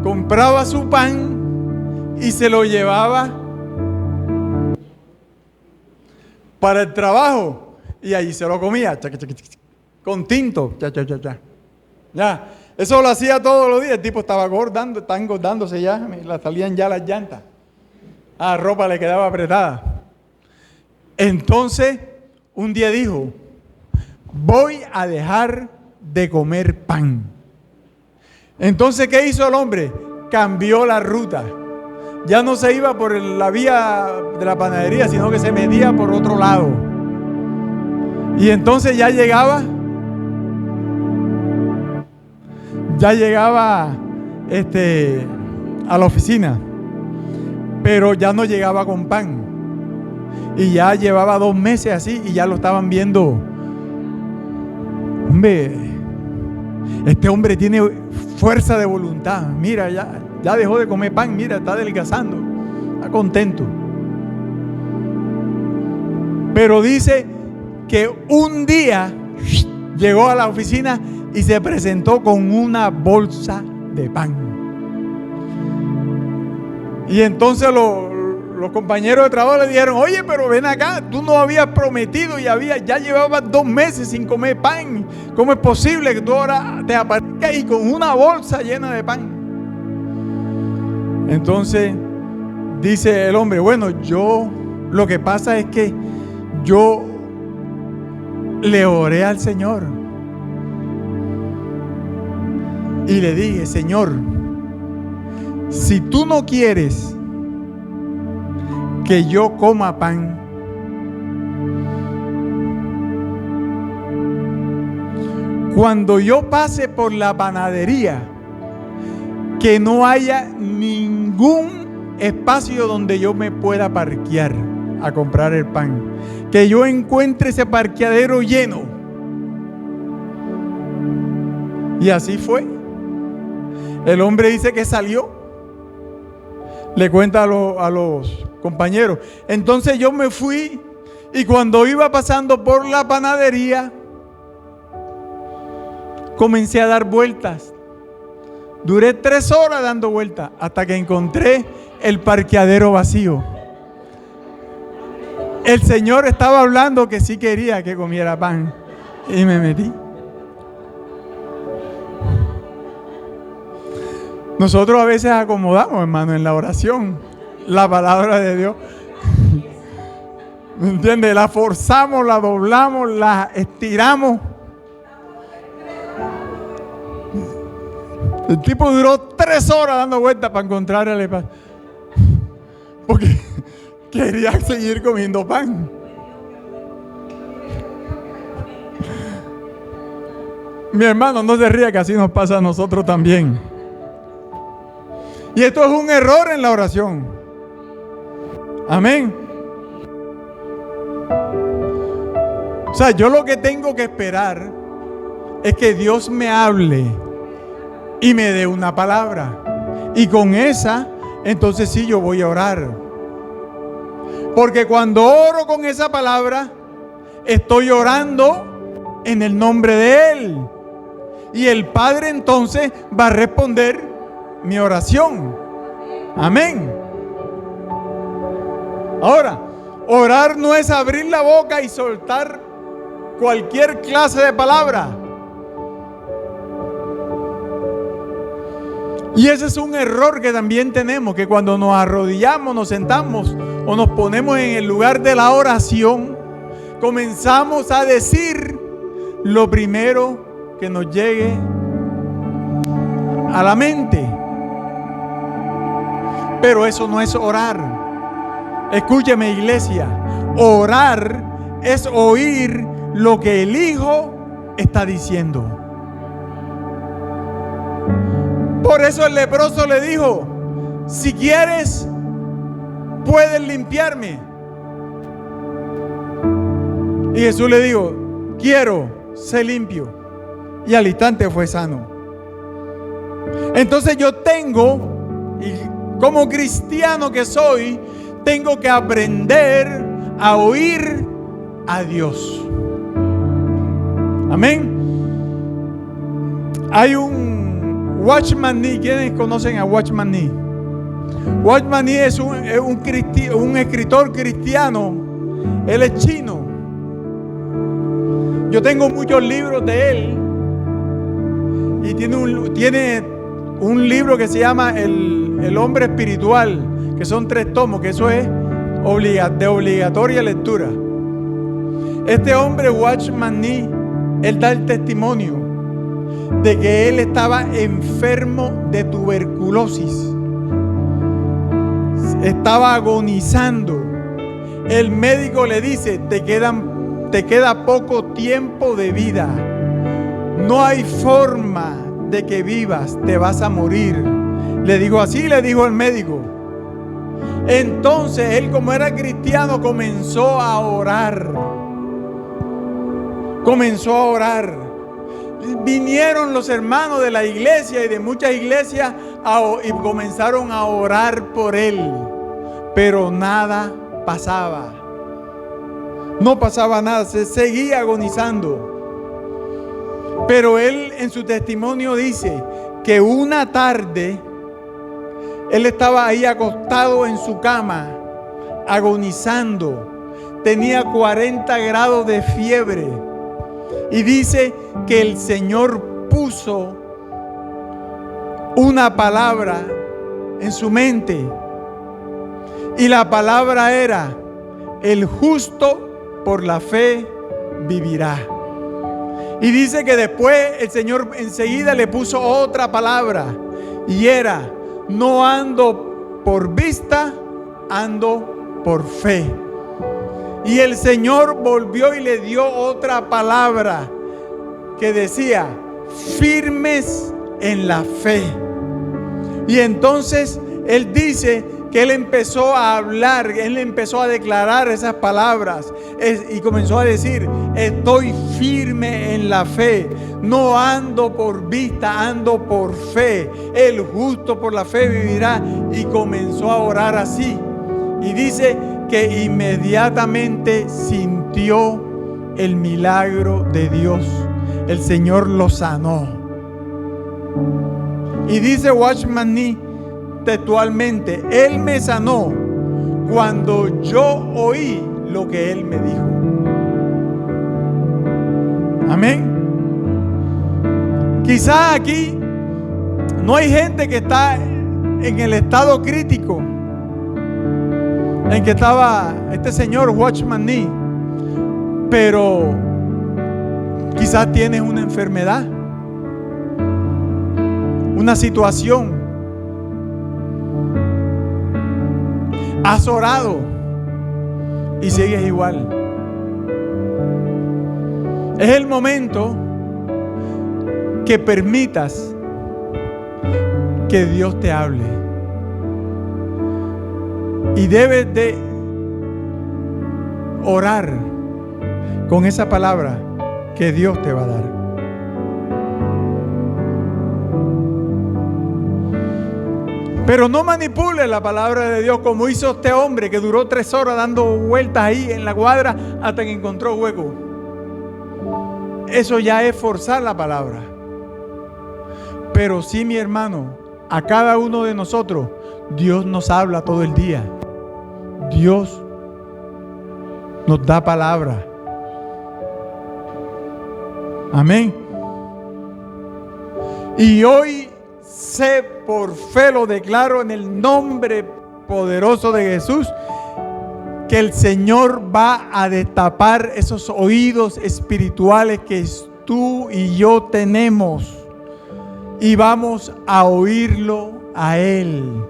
compraba su pan y se lo llevaba para el trabajo. Y allí se lo comía, con tinto, ya. Eso lo hacía todos los días. El tipo estaba engordándose ya, le salían ya las llantas. La ropa le quedaba apretada. Entonces, un día dijo: voy a dejar de comer pan. Entonces, ¿qué hizo el hombre? Cambió la ruta. Ya no se iba por la vía de la panadería, sino que se metía por otro lado. Y entonces ya llegaba a la oficina, pero ya no llegaba con pan. Y ya llevaba 2 meses así y ya lo estaban viendo. Hombre, este hombre tiene fuerza de voluntad. Mira, ya dejó de comer pan, mira, está adelgazando, está contento. Pero dice que un día llegó a la oficina y se presentó con una bolsa de pan. Y entonces los compañeros de trabajo le dijeron: oye, pero ven acá, tú no habías prometido y ya llevabas 2 meses sin comer pan. ¿Cómo es posible que tú ahora te aparezcas y con una bolsa llena de pan? Entonces dice el hombre: bueno, lo que pasa es que yo le oré al Señor y le dije: Señor, si tú no quieres que yo coma pan, cuando yo pase por la panadería, que no haya ningún espacio donde yo me pueda parquear a comprar el pan, que yo encuentre ese parqueadero lleno. Y así fue. El hombre dice que salió, le cuenta a los compañeros: entonces yo me fui y cuando iba pasando por la panadería comencé a dar vueltas. Duré 3 horas dando vueltas hasta que encontré el parqueadero vacío. El Señor estaba hablando que sí quería que comiera pan y me metí. Nosotros a veces acomodamos, hermano, en la oración la palabra de Dios. ¿Me entiendes? La forzamos, la doblamos, la estiramos. El tipo duró 3 horas dando vueltas para encontrar el pan. Porque quería seguir comiendo pan. Mi hermano, no se ría, que así nos pasa a nosotros también. Y esto es un error en la oración. Amén. O sea, yo lo que tengo que esperar es que Dios me hable y me dé una palabra. Y con esa, entonces sí, yo voy a orar. Porque cuando oro con esa palabra, estoy orando en el nombre de Él. Y el Padre entonces va a responder mi oración. Amén. Ahora, orar no es abrir la boca y soltar cualquier clase de palabra. Y ese es un error que también tenemos, que cuando nos arrodillamos, nos sentamos o nos ponemos en el lugar de la oración, comenzamos a decir lo primero que nos llegue a la mente. Pero eso no es orar. Escúcheme, iglesia. Orar es oír lo que el Hijo está diciendo. Por eso el leproso le dijo: si quieres, puedes limpiarme. Y Jesús le dijo: quiero, sé limpio. Y al instante fue sano. Entonces yo tengo, y como cristiano que soy, tengo que aprender a oír a Dios. Amén. Hay un Watchman Nee. ¿Quiénes conocen a Watchman Nee? Watchman Nee es un escritor cristiano. Él es chino. Yo tengo muchos libros de él. Y tiene un libro que se llama El hombre espiritual, que son 3 tomos, que eso es de obligatoria lectura. Este hombre, Watchman Nee, él da el testimonio de que él estaba enfermo de tuberculosis. Estaba agonizando. El médico le dice: te queda poco tiempo de vida. No hay forma de que vivas, te vas a morir. Le dijo así, le dijo el médico. Entonces él, como era cristiano, comenzó a orar. Comenzó a orar. Vinieron los hermanos de la iglesia y de muchas iglesias y comenzaron a orar por él. Pero nada pasaba. No pasaba nada, se seguía agonizando. Pero él en su testimonio dice que una tarde él estaba ahí acostado en su cama, agonizando. Tenía 40 grados de fiebre. Y dice que el Señor puso una palabra en su mente. Y la palabra era: el justo por la fe vivirá. Y dice que después el Señor enseguida le puso otra palabra. Y era: no ando por vista, ando por fe. Y el Señor volvió y le dio otra palabra que decía: firmes en la fe. Y entonces él dice que él empezó a hablar, él empezó a declarar esas palabras y comenzó a decir: estoy firme en la fe, no ando por vista, ando por fe. El justo por la fe vivirá. Y comenzó a orar así. Y dice que inmediatamente sintió el milagro de Dios. El Señor lo sanó. Y dice Watchman Nee textualmente, Él me sanó cuando yo oí lo que Él me dijo. Amén. Quizás aquí no hay gente que está en el estado crítico en que estaba este señor Watchman Nee, pero quizás tienes una enfermedad, una situación. Has orado y sigues igual. Es el momento que permitas que Dios te hable. Y debes de orar con esa palabra que Dios te va a dar. Pero no manipules la palabra de Dios como hizo este hombre que duró 3 horas dando vueltas ahí en la cuadra hasta que encontró hueco. Eso ya es forzar la palabra. Pero sí, mi hermano, a cada uno de nosotros Dios nos habla todo el día. Dios nos da palabra. Amén. Y hoy sé, por fe lo declaro en el nombre poderoso de Jesús, que el Señor va a destapar esos oídos espirituales que tú y yo tenemos, y vamos a oírlo a Él,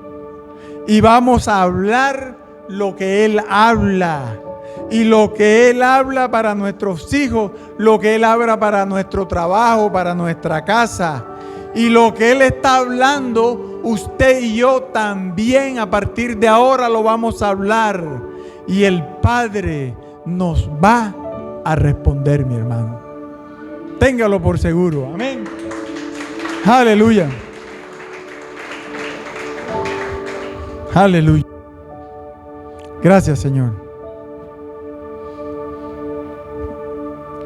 y vamos a hablar lo que Él habla, y lo que Él habla para nuestros hijos, lo que Él habla para nuestro trabajo, para nuestra casa. Y lo que Él está hablando, usted y yo también a partir de ahora lo vamos a hablar. Y el Padre nos va a responder, mi hermano. Téngalo por seguro. Amén. Aleluya. Aleluya. Gracias, Señor.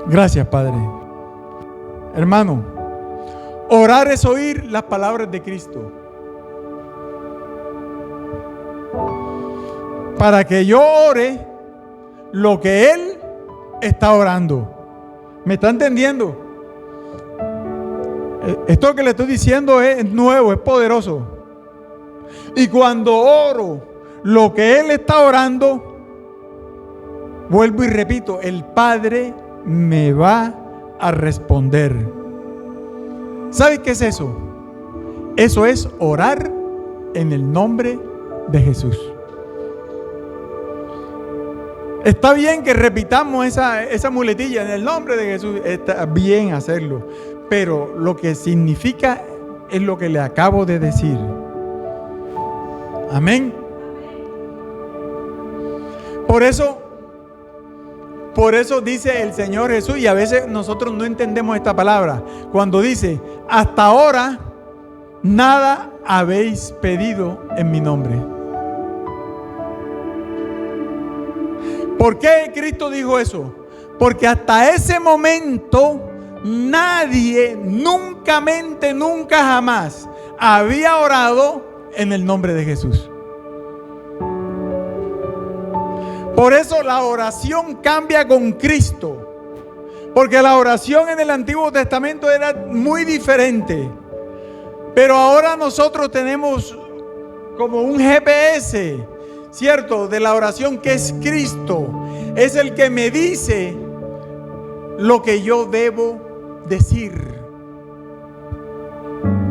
Gracias, Padre. Hermano, orar es oír las palabras de Cristo. Para que yo ore lo que Él está orando. ¿Me está entendiendo? Esto que le estoy diciendo es nuevo, es poderoso. Y cuando oro lo que Él está orando, vuelvo y repito, el Padre me va a responder. ¿Sabes qué es eso? Eso es orar en el nombre de Jesús. Está bien que repitamos esa muletilla en el nombre de Jesús. Está bien hacerlo. Pero lo que significa es lo que le acabo de decir. Amén. Por eso dice el Señor Jesús, y a veces nosotros no entendemos esta palabra, cuando dice, hasta ahora nada habéis pedido en mi nombre. ¿Por qué Cristo dijo eso? Porque hasta ese momento nadie, nunca jamás había orado en el nombre de Jesús. Por eso la oración cambia con Cristo. Porque la oración en el Antiguo Testamento era muy diferente. Pero ahora nosotros tenemos como un GPS, ¿cierto? De la oración, que es Cristo. Es el que me dice lo que yo debo decir.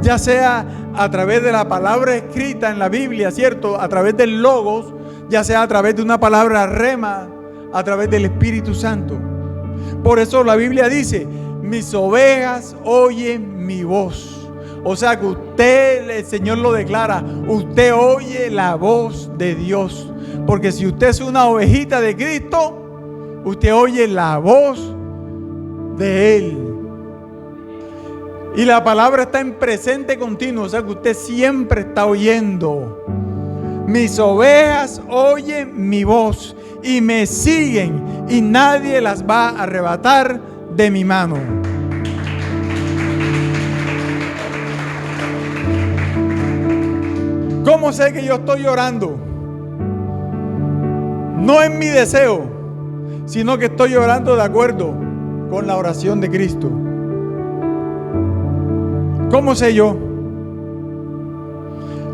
Ya sea a través de la palabra escrita en la Biblia, ¿cierto? A través del Logos, ya sea a través de una palabra rema, a través del Espíritu Santo. Por eso la Biblia dice, mis ovejas oyen mi voz. O sea que usted, el Señor lo declara, usted oye la voz de Dios. Porque si usted es una ovejita de Cristo, usted oye la voz de Él. Y la palabra está en presente continuo, o sea que usted siempre está oyendo. Mis ovejas oyen mi voz y me siguen, y nadie las va a arrebatar de mi mano. ¿Cómo sé que yo estoy orando? No es mi deseo, sino que estoy orando de acuerdo con la oración de Cristo. ¿Cómo sé yo?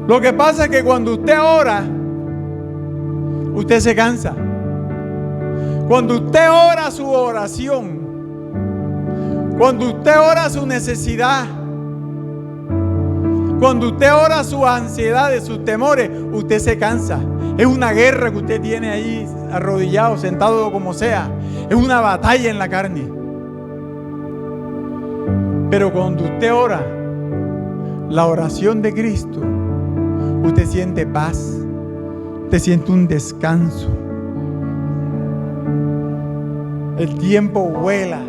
Lo que pasa es que cuando usted ora, usted se cansa. Cuando usted ora su oración, cuando usted ora su necesidad, cuando usted ora sus ansiedades, sus temores, usted se cansa. Es una guerra que usted tiene ahí arrodillado, sentado como sea. Es una batalla en la carne. Pero cuando usted ora la oración de Cristo, usted siente paz, usted siente un descanso. El tiempo vuela.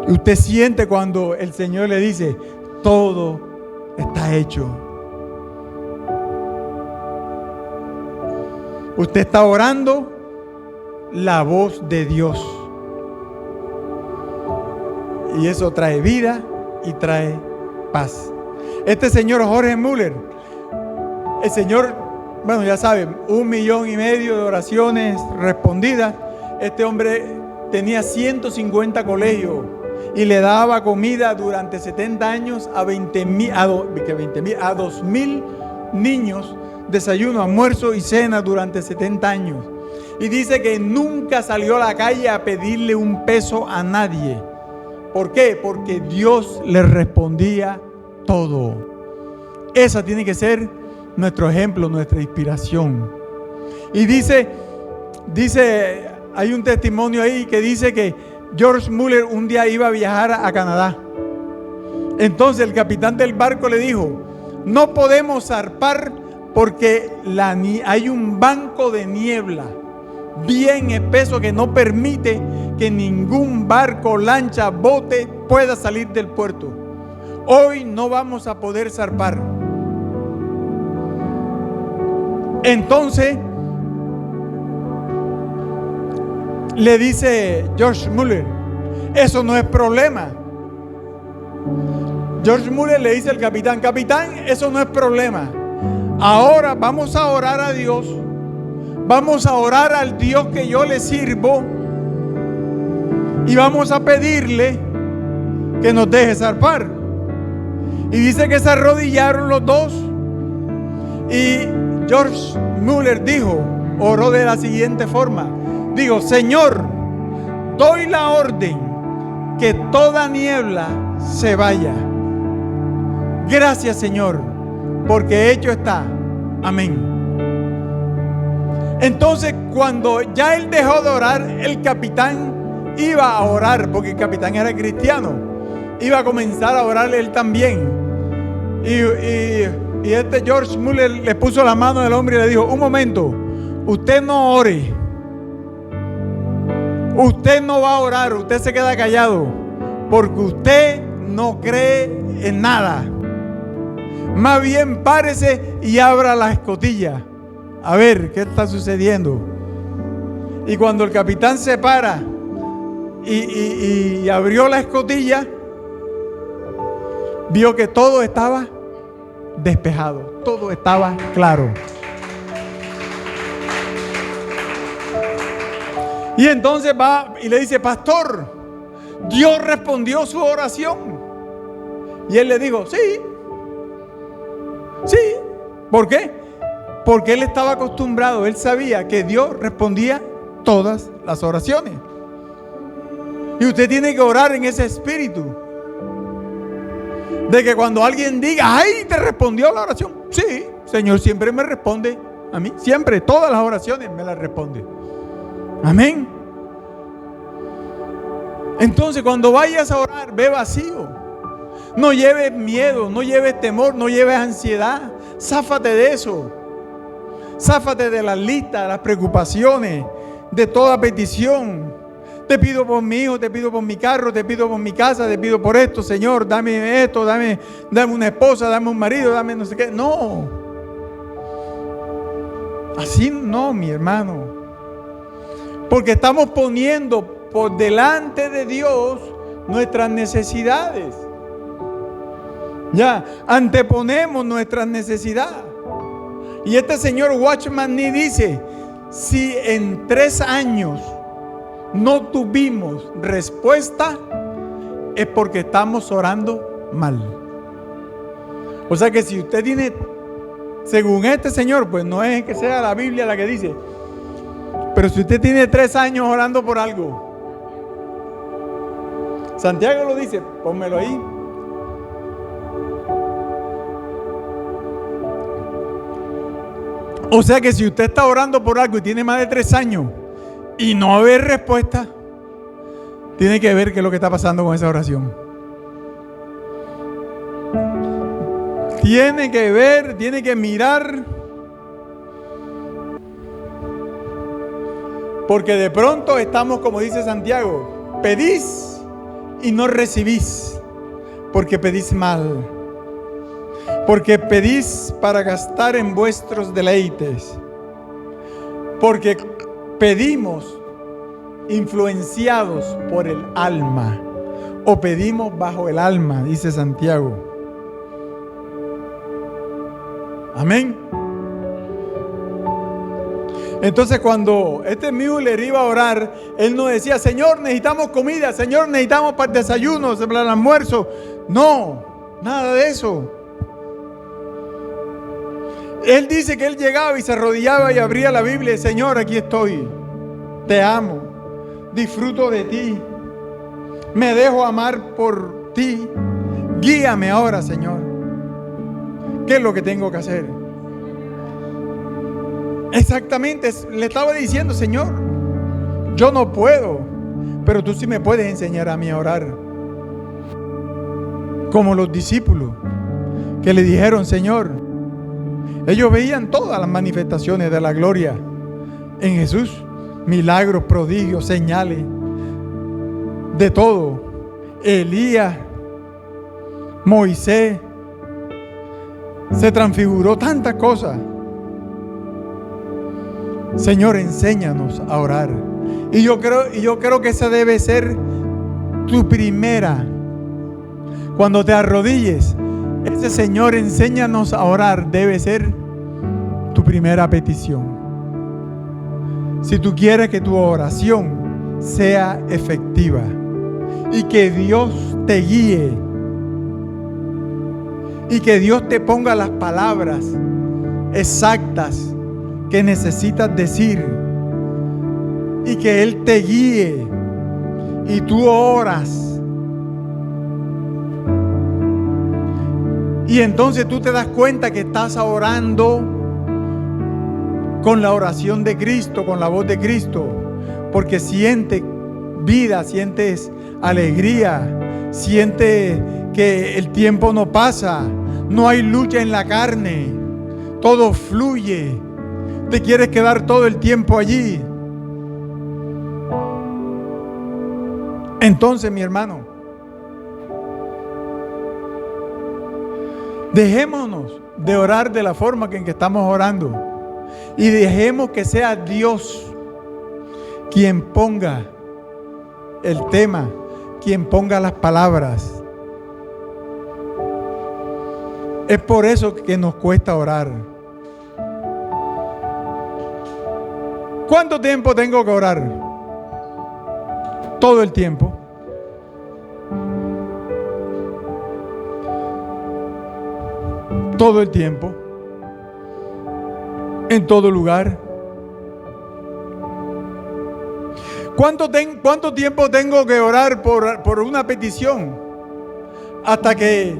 Y usted siente cuando el Señor le dice, todo está hecho. Usted está orando la voz de Dios. Y eso trae vida y trae paz. Este señor Jorge Müller, el señor, bueno, ya saben, 1,5 millones de oraciones respondidas. Este hombre tenía 150 colegios y le daba comida durante 70 años a 2,000 niños, desayuno, almuerzo y cena durante 70 años. Y dice que nunca salió a la calle a pedirle un peso a nadie. ¿Por qué? Porque Dios le respondía todo. Esa tiene que ser nuestro ejemplo, nuestra inspiración. Y dice, hay un testimonio ahí que dice que George Müller un día iba a viajar a Canadá. Entonces el capitán del barco le dijo, no podemos zarpar porque hay un banco de niebla bien espeso que no permite que ningún barco, lancha, bote pueda salir del puerto. Hoy no vamos a poder zarpar. Entonces le dice George Müller, eso no es problema. George Müller le dice al capitán, eso no es problema. Ahora vamos a orar a Dios. Vamos a orar al Dios que yo le sirvo y vamos a pedirle que nos deje zarpar. Y dice que se arrodillaron los dos y George Müller oró de la siguiente forma. Digo, Señor, doy la orden que toda niebla se vaya. Gracias, Señor, porque hecho está. Amén. Entonces, cuando ya él dejó de orar, el capitán iba a orar, porque el capitán era cristiano. Iba a comenzar a orar él también. Y este George Müller le puso la mano al hombre y le dijo, un momento, usted no ore. Usted no va a orar, usted se queda callado, porque usted no cree en nada. Más bien párese y abra la escotilla. A ver, ¿qué está sucediendo? Y cuando el capitán se para y abrió la escotilla, vio que todo estaba despejado, todo estaba claro. Y entonces va y le dice, pastor, Dios respondió su oración. Y él le dijo, sí. ¿Por qué? Porque él estaba acostumbrado, él sabía que Dios respondía todas las oraciones. Y usted tiene que orar en ese espíritu. De que cuando alguien diga, ¡ay, te respondió la oración! Sí, Señor siempre me responde a mí. Siempre, todas las oraciones me las responde. Amén. Entonces, cuando vayas a orar, ve vacío. No lleves miedo, no lleves temor, no lleves ansiedad. Záfate de eso. Záfate de las listas, de las preocupaciones, de toda petición. Te pido por mi hijo, te pido por mi carro, te pido por mi casa, te pido por esto, Señor, dame esto, dame una esposa, dame un marido, dame no sé qué. No. Así no, mi hermano. Porque estamos poniendo por delante de Dios nuestras necesidades. Ya, anteponemos nuestras necesidades. Y este señor Watchman Nee dice, si en 3 años no tuvimos respuesta, es porque estamos orando mal. O sea que si usted tiene, según este señor, pues no es que sea la Biblia la que dice, pero si usted tiene 3 años orando por algo, Santiago lo dice, pónmelo ahí. O sea que si usted está orando por algo y tiene más de 3 años y no ve respuesta, tiene que ver qué es lo que está pasando con esa oración. Tiene que ver, tiene que mirar. Porque de pronto estamos, como dice Santiago, pedís y no recibís, porque pedís mal. Porque pedís para gastar en vuestros deleites. Porque pedimos influenciados por el alma. O pedimos bajo el alma, dice Santiago. Amén. Entonces cuando este Müller iba a orar, él no decía, Señor, necesitamos comida, Señor, necesitamos para el desayuno, para el almuerzo. No, nada de eso. Él dice que él llegaba y se arrodillaba y abría la Biblia. Señor, aquí estoy. Te amo. Disfruto de ti. Me dejo amar por ti. Guíame ahora, Señor. ¿Qué es lo que tengo que hacer? Exactamente. Le estaba diciendo, Señor, yo no puedo, pero tú sí me puedes enseñar a mí a orar. Como los discípulos que le dijeron, Señor, ellos veían todas las manifestaciones de la gloria en Jesús. Milagros, prodigios, señales. De todo. Elías, Moisés. Se transfiguró tantas cosas. Señor, enséñanos a orar. Y yo creo que esa debe ser tu primera. Cuando te arrodilles, ese Señor, enséñanos a orar, debe ser tu primera petición. Si tú quieres que tu oración sea efectiva y que Dios te guíe y que Dios te ponga las palabras exactas que necesitas decir y que Él te guíe y tú oras. Y entonces tú te das cuenta que estás orando con la oración de Cristo, con la voz de Cristo, porque sientes vida, sientes alegría, sientes que el tiempo no pasa, no hay lucha en la carne, todo fluye, te quieres quedar todo el tiempo allí. Entonces, mi hermano, dejémonos de orar de la forma en que estamos orando y dejemos que sea Dios quien ponga el tema, quien ponga las palabras. Es por eso que nos cuesta orar. ¿Cuánto tiempo tengo que orar? Todo el tiempo. Todo el tiempo. En todo lugar. ¿Cuánto tiempo tengo que orar por una petición? Hasta que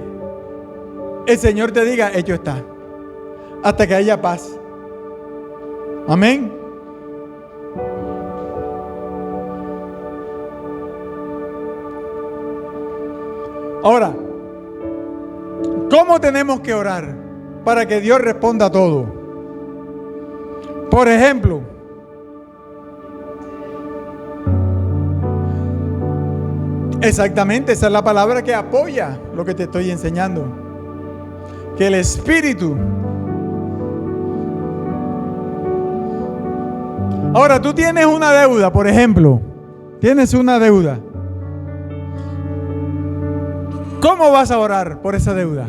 el Señor te diga, hecho está. Hasta que haya paz. Amén. Ahora, ¿cómo tenemos que orar para que Dios responda a todo? Por ejemplo, exactamente, esa es la palabra que apoya lo que te estoy enseñando. Que el Espíritu. Ahora, tú tienes una deuda, por ejemplo. Tienes una deuda. ¿Cómo vas a orar por esa deuda?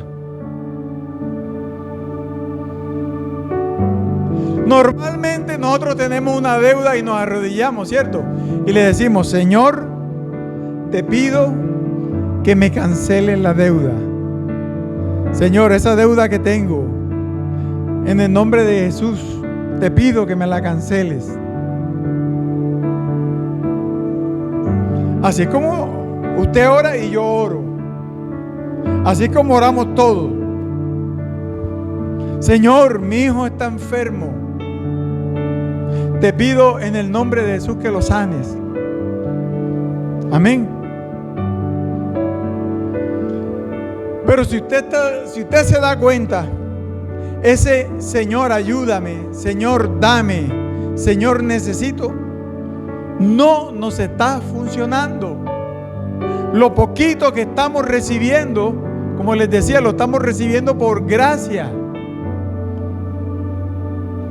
Normalmente nosotros tenemos una deuda y nos arrodillamos, ¿cierto? Y le decimos: Señor, te pido que me canceles la deuda. Señor, esa deuda que tengo, en el nombre de Jesús, te pido que me la canceles. Así como usted ora y yo oro. Así como oramos todos. Señor, mi hijo está enfermo. Te pido en el nombre de Jesús que lo sanes. Amén. Pero si usted se da cuenta, ese Señor, ayúdame, Señor, dame, Señor, necesito, no nos está funcionando. Lo poquito que estamos recibiendo, como les decía, lo estamos recibiendo por gracia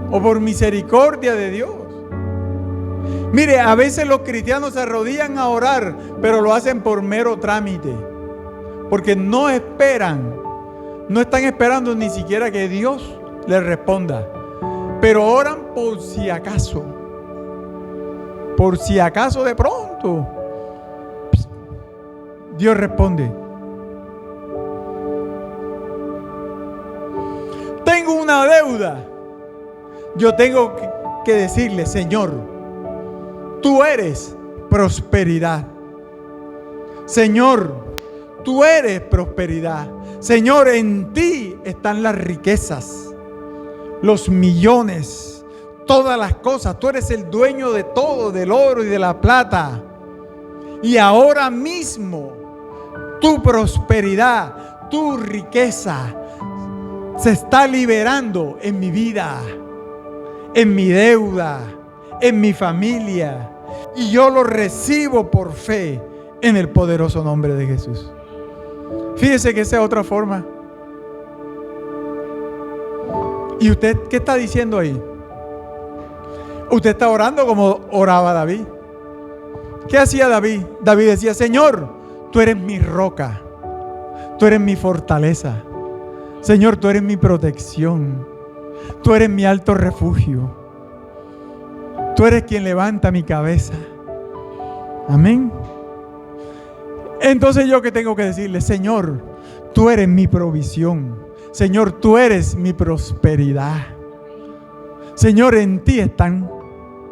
o por misericordia de Dios. Mire, a veces los cristianos se arrodillan a orar, pero lo hacen por mero trámite, porque no están esperando ni siquiera que Dios les responda, pero oran por si acaso de pronto Dios responde. Tengo una deuda. Yo tengo que decirle: Señor, tú eres prosperidad. Señor, tú eres prosperidad. Señor, en ti están las riquezas, los millones, todas las cosas. Tú eres el dueño de todo, del oro y de la plata. Y ahora mismo tu prosperidad, tu riqueza se está liberando en mi vida, en mi deuda, en mi familia. Y yo lo recibo por fe en el poderoso nombre de Jesús. Fíjese que esa es otra forma. ¿Y usted qué está diciendo ahí? Usted está orando como oraba David. ¿Qué hacía David? David decía: Señor, tú eres mi roca, tú eres mi fortaleza. Señor, tú eres mi protección, tú eres mi alto refugio, tú eres quien levanta mi cabeza. Amén. Entonces, ¿yo qué tengo que decirle? Señor, tú eres mi provisión. Señor, tú eres mi prosperidad. Señor, en ti están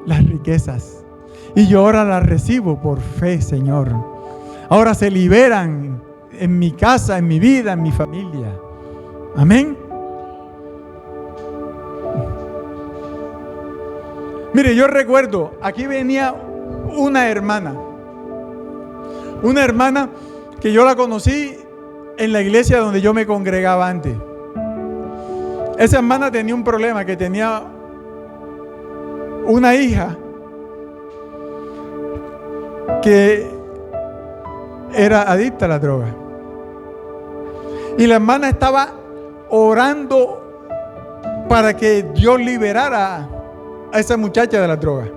las riquezas. Y yo ahora las recibo por fe, Señor. Ahora se liberan en mi casa, en mi vida, en mi familia. Amén. Mire, yo recuerdo, aquí venía una hermana que yo la conocí en la iglesia donde yo me congregaba antes. Esa hermana tenía un problema, que tenía una hija que era adicta a la droga. Y la hermana estaba orando para que Dios liberara a esa muchacha de la droga.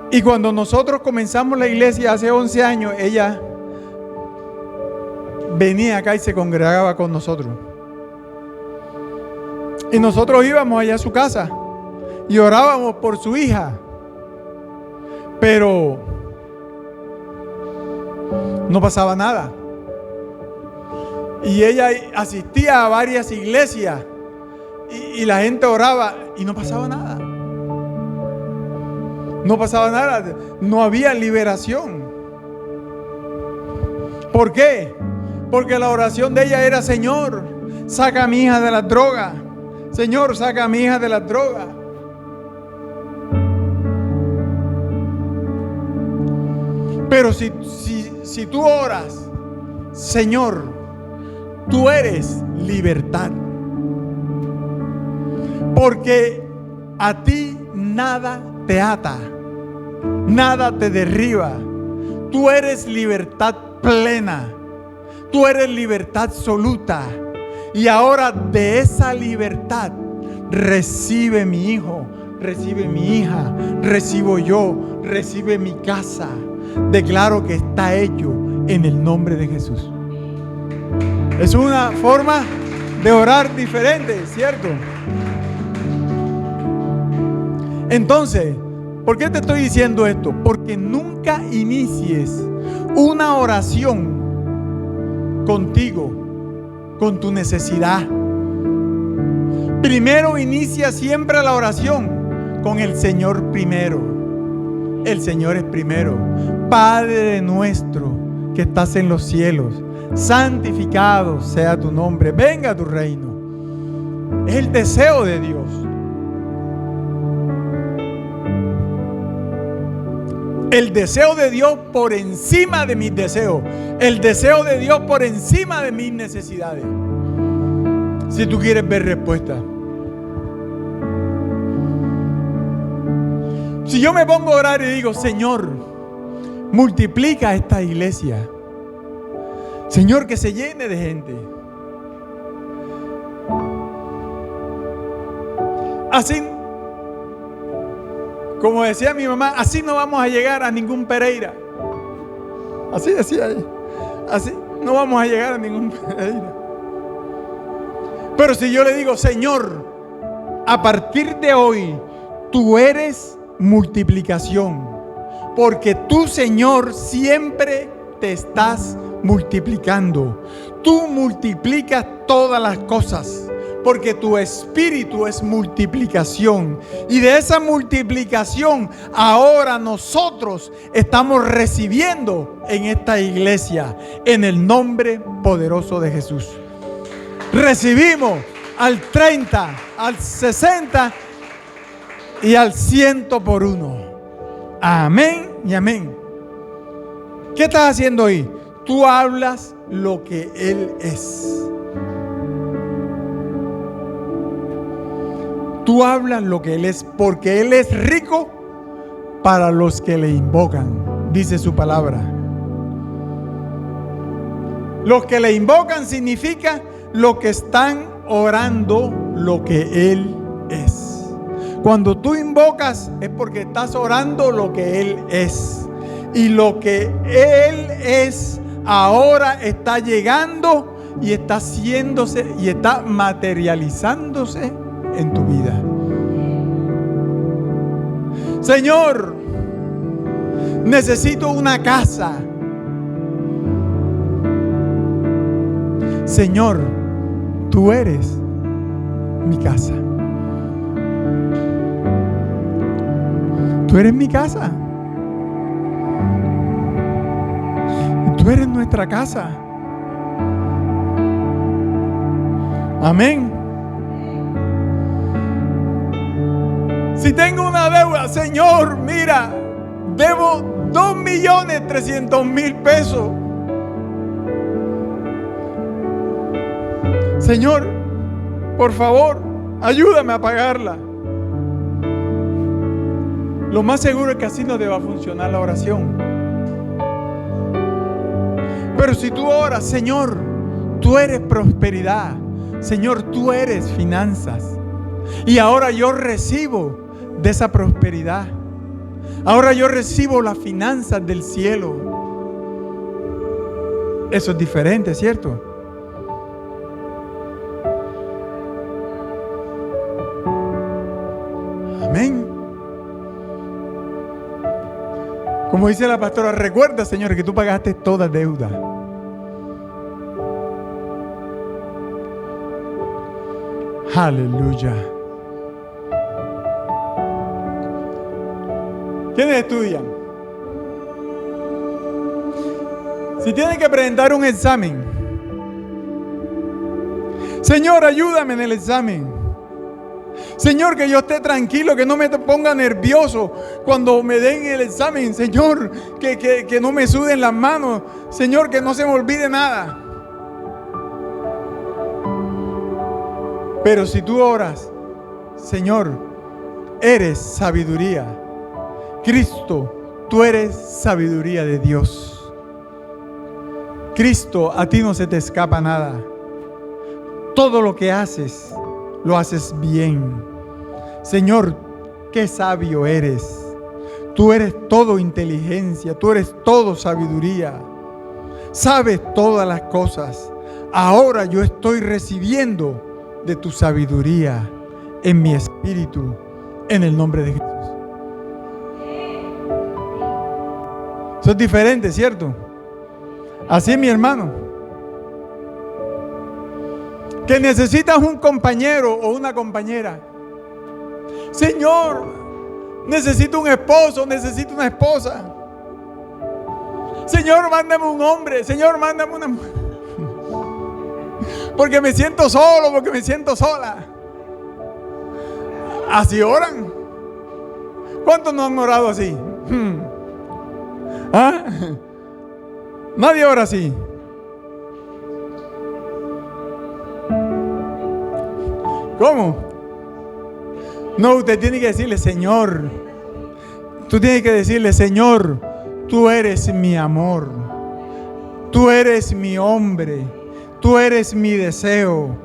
Y cuando nosotros comenzamos la iglesia hace 11 años, ella venía acá y se congregaba con nosotros. Y nosotros íbamos allá a su casa y orábamos por su hija. Pero no pasaba nada. Y ella asistía a varias iglesias y la gente oraba y no pasaba nada. No pasaba nada. No había liberación. ¿Por qué? Porque la oración de ella era: Señor, saca a mi hija de la droga. Señor, saca a mi hija de la droga. Pero si tú oras: Señor, tú eres libertad, porque a ti nada te ata, nada te derriba. Tú eres libertad plena, tú eres libertad absoluta. Y ahora de esa libertad recibe mi hijo, recibe mi hija, recibo yo, recibe mi casa. Declaro que está hecho en el nombre de Jesús. Es una forma de orar diferente, ¿cierto? Entonces, ¿por qué te estoy diciendo esto? Porque nunca inicies una oración contigo, con tu necesidad. Primero inicia siempre la oración con el Señor primero. El Señor es primero. Padre nuestro que estás en los cielos, santificado sea tu nombre, venga tu reino. Es el deseo de Dios. El deseo de Dios por encima de mis deseos. El deseo de Dios por encima de mis necesidades. Si tú quieres ver respuesta. Si yo me pongo a orar y digo, Señor, multiplica esta iglesia. Señor, que se llene de gente. Así, como decía mi mamá, así no vamos a llegar a ningún Pereira. Así decía ella. Así no vamos a llegar a ningún Pereira. Pero si yo le digo, Señor, a partir de hoy, tú eres multiplicación. Porque tú, Señor, siempre te estás multiplicando. Tú multiplicas todas las cosas. Porque tu espíritu es multiplicación. Y de esa multiplicación ahora nosotros estamos recibiendo en esta iglesia. En el nombre poderoso de Jesús. Recibimos al 30, al 60 y al 100 por uno. Amén y amén. ¿Qué estás haciendo ahí? Tú hablas lo que Él es. Tú hablas lo que Él es, porque Él es rico para los que le invocan, dice su palabra. Los que le invocan significa los que están orando lo que Él es. Cuando tú invocas es porque estás orando lo que Él es. Y lo que Él es ahora está llegando y está haciéndose y está materializándose en tu vida. Señor, necesito una casa. Señor, tú eres mi casa. Tú eres mi casa. Tú eres nuestra casa. Amén. Si tengo una deuda, Señor, mira, debo 2.300.000 pesos. Señor, por favor, ayúdame a pagarla. Lo más seguro es que así no te va a funcionar la oración. Pero si tú oras, Señor, tú eres prosperidad. Señor, tú eres finanzas. Y ahora yo recibo de esa prosperidad. Ahora yo recibo las finanzas del cielo. Eso es diferente, ¿cierto? Amén. Como dice la pastora, recuerda, Señor, que tú pagaste toda deuda. Aleluya. ¿Quiénes estudian? Si tienen que presentar un examen, Señor, ayúdame en el examen. Señor, que yo esté tranquilo, que no me ponga nervioso cuando me den el examen. Señor, que no me suden las manos. Señor, que no se me olvide nada. Pero si tú oras, Señor, eres sabiduría. Cristo, tú eres sabiduría de Dios. Cristo, a ti no se te escapa nada. Todo lo que haces, lo haces bien. Señor, qué sabio eres. Tú eres todo inteligencia, tú eres todo sabiduría. Sabes todas las cosas. ahora yo estoy recibiendo de tu sabiduría en mi espíritu, en el nombre de Jesús. Eso es diferente, ¿cierto? Así, mi hermano, que necesitas un compañero o una compañera. Señor, necesito un esposo, necesito una esposa. Señor, mándame un hombre. Señor, mándame una mujer. Porque me siento solo, porque me siento sola. Así oran. ¿Cuántos no han orado así? ¿Ah? Nadie ora así. ¿Cómo? No, usted tiene que decirle, Señor. Tú tienes que decirle, Señor, tú eres mi amor. Tú eres mi hombre. Tú eres mi deseo.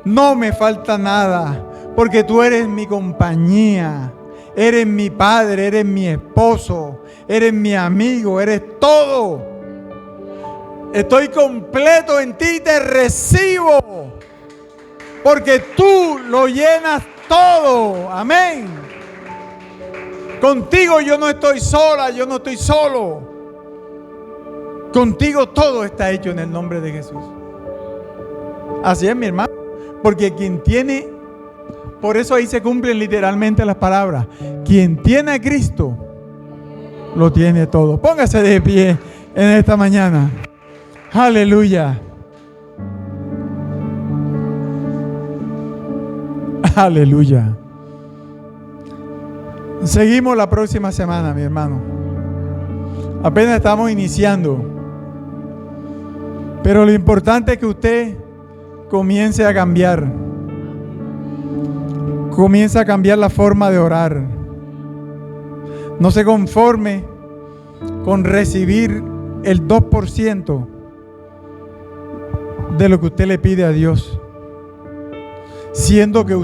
No me falta nada, porque tú eres mi compañía. Eres mi padre, eres mi esposo, eres mi amigo, eres todo. Estoy completo en ti, te recibo, porque tú lo llenas todo. Amén. Contigo yo no estoy sola, yo no estoy solo. Contigo todo está hecho en el nombre de Jesús. Así es, mi hermano. Porque quien tiene, por eso ahí se cumplen literalmente las palabras. Quien tiene a Cristo, lo tiene todo. Póngase de pie en esta mañana. Aleluya. Aleluya. Seguimos la próxima semana, mi hermano. Apenas estamos iniciando. Pero lo importante es que usted comience a cambiar. Comienza a cambiar la forma de orar. No se conforme con recibir el 2% de lo que usted le pide a Dios. Siendo que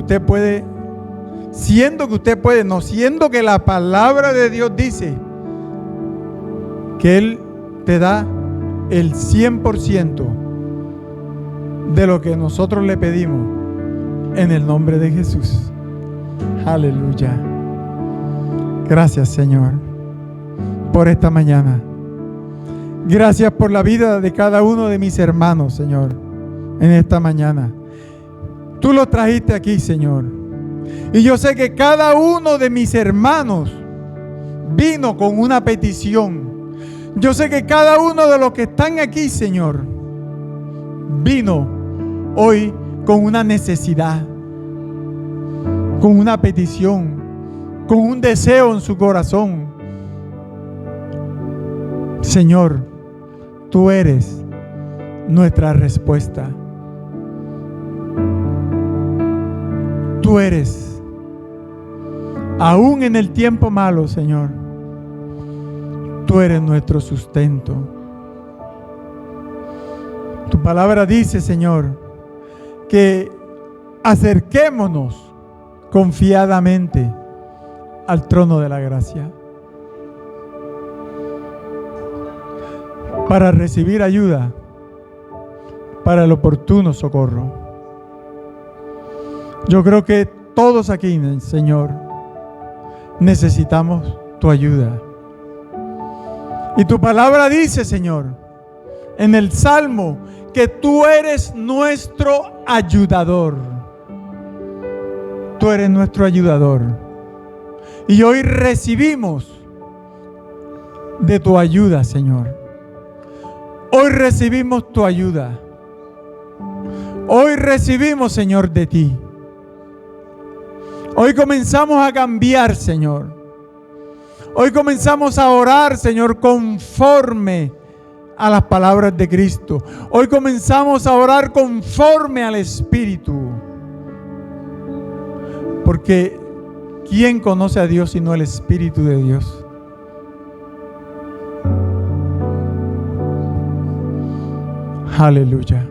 la palabra de Dios dice que Él te da el 100% de lo que nosotros le pedimos en el nombre de Jesús. Aleluya. Gracias, Señor, por esta mañana. Gracias por la vida de cada uno de mis hermanos, Señor, en esta mañana. Tú los trajiste aquí, Señor. Y yo sé que cada uno de mis hermanos vino con una petición. Yo sé que cada uno de los que están aquí, Señor, vino hoy con una necesidad, con una petición, con un deseo en su corazón. Señor, tú eres nuestra respuesta. Tú eres, aún en el tiempo malo, Señor, tú eres nuestro sustento. Tu palabra dice, Señor, que acerquémonos confiadamente al trono de la gracia para recibir ayuda para el oportuno socorro. Yo creo que todos aquí, Señor, necesitamos tu ayuda. Y tu palabra dice, Señor, en el Salmo, que tú eres nuestro ayudador. Tú eres nuestro ayudador. Y hoy recibimos de tu ayuda, Señor. Hoy recibimos tu ayuda. Hoy recibimos, Señor, de ti. Hoy comenzamos a cambiar, Señor. Hoy comenzamos a orar, Señor, conforme a las palabras de Cristo. Hoy comenzamos a orar conforme al Espíritu. Porque ¿quién conoce a Dios sino el Espíritu de Dios? Aleluya.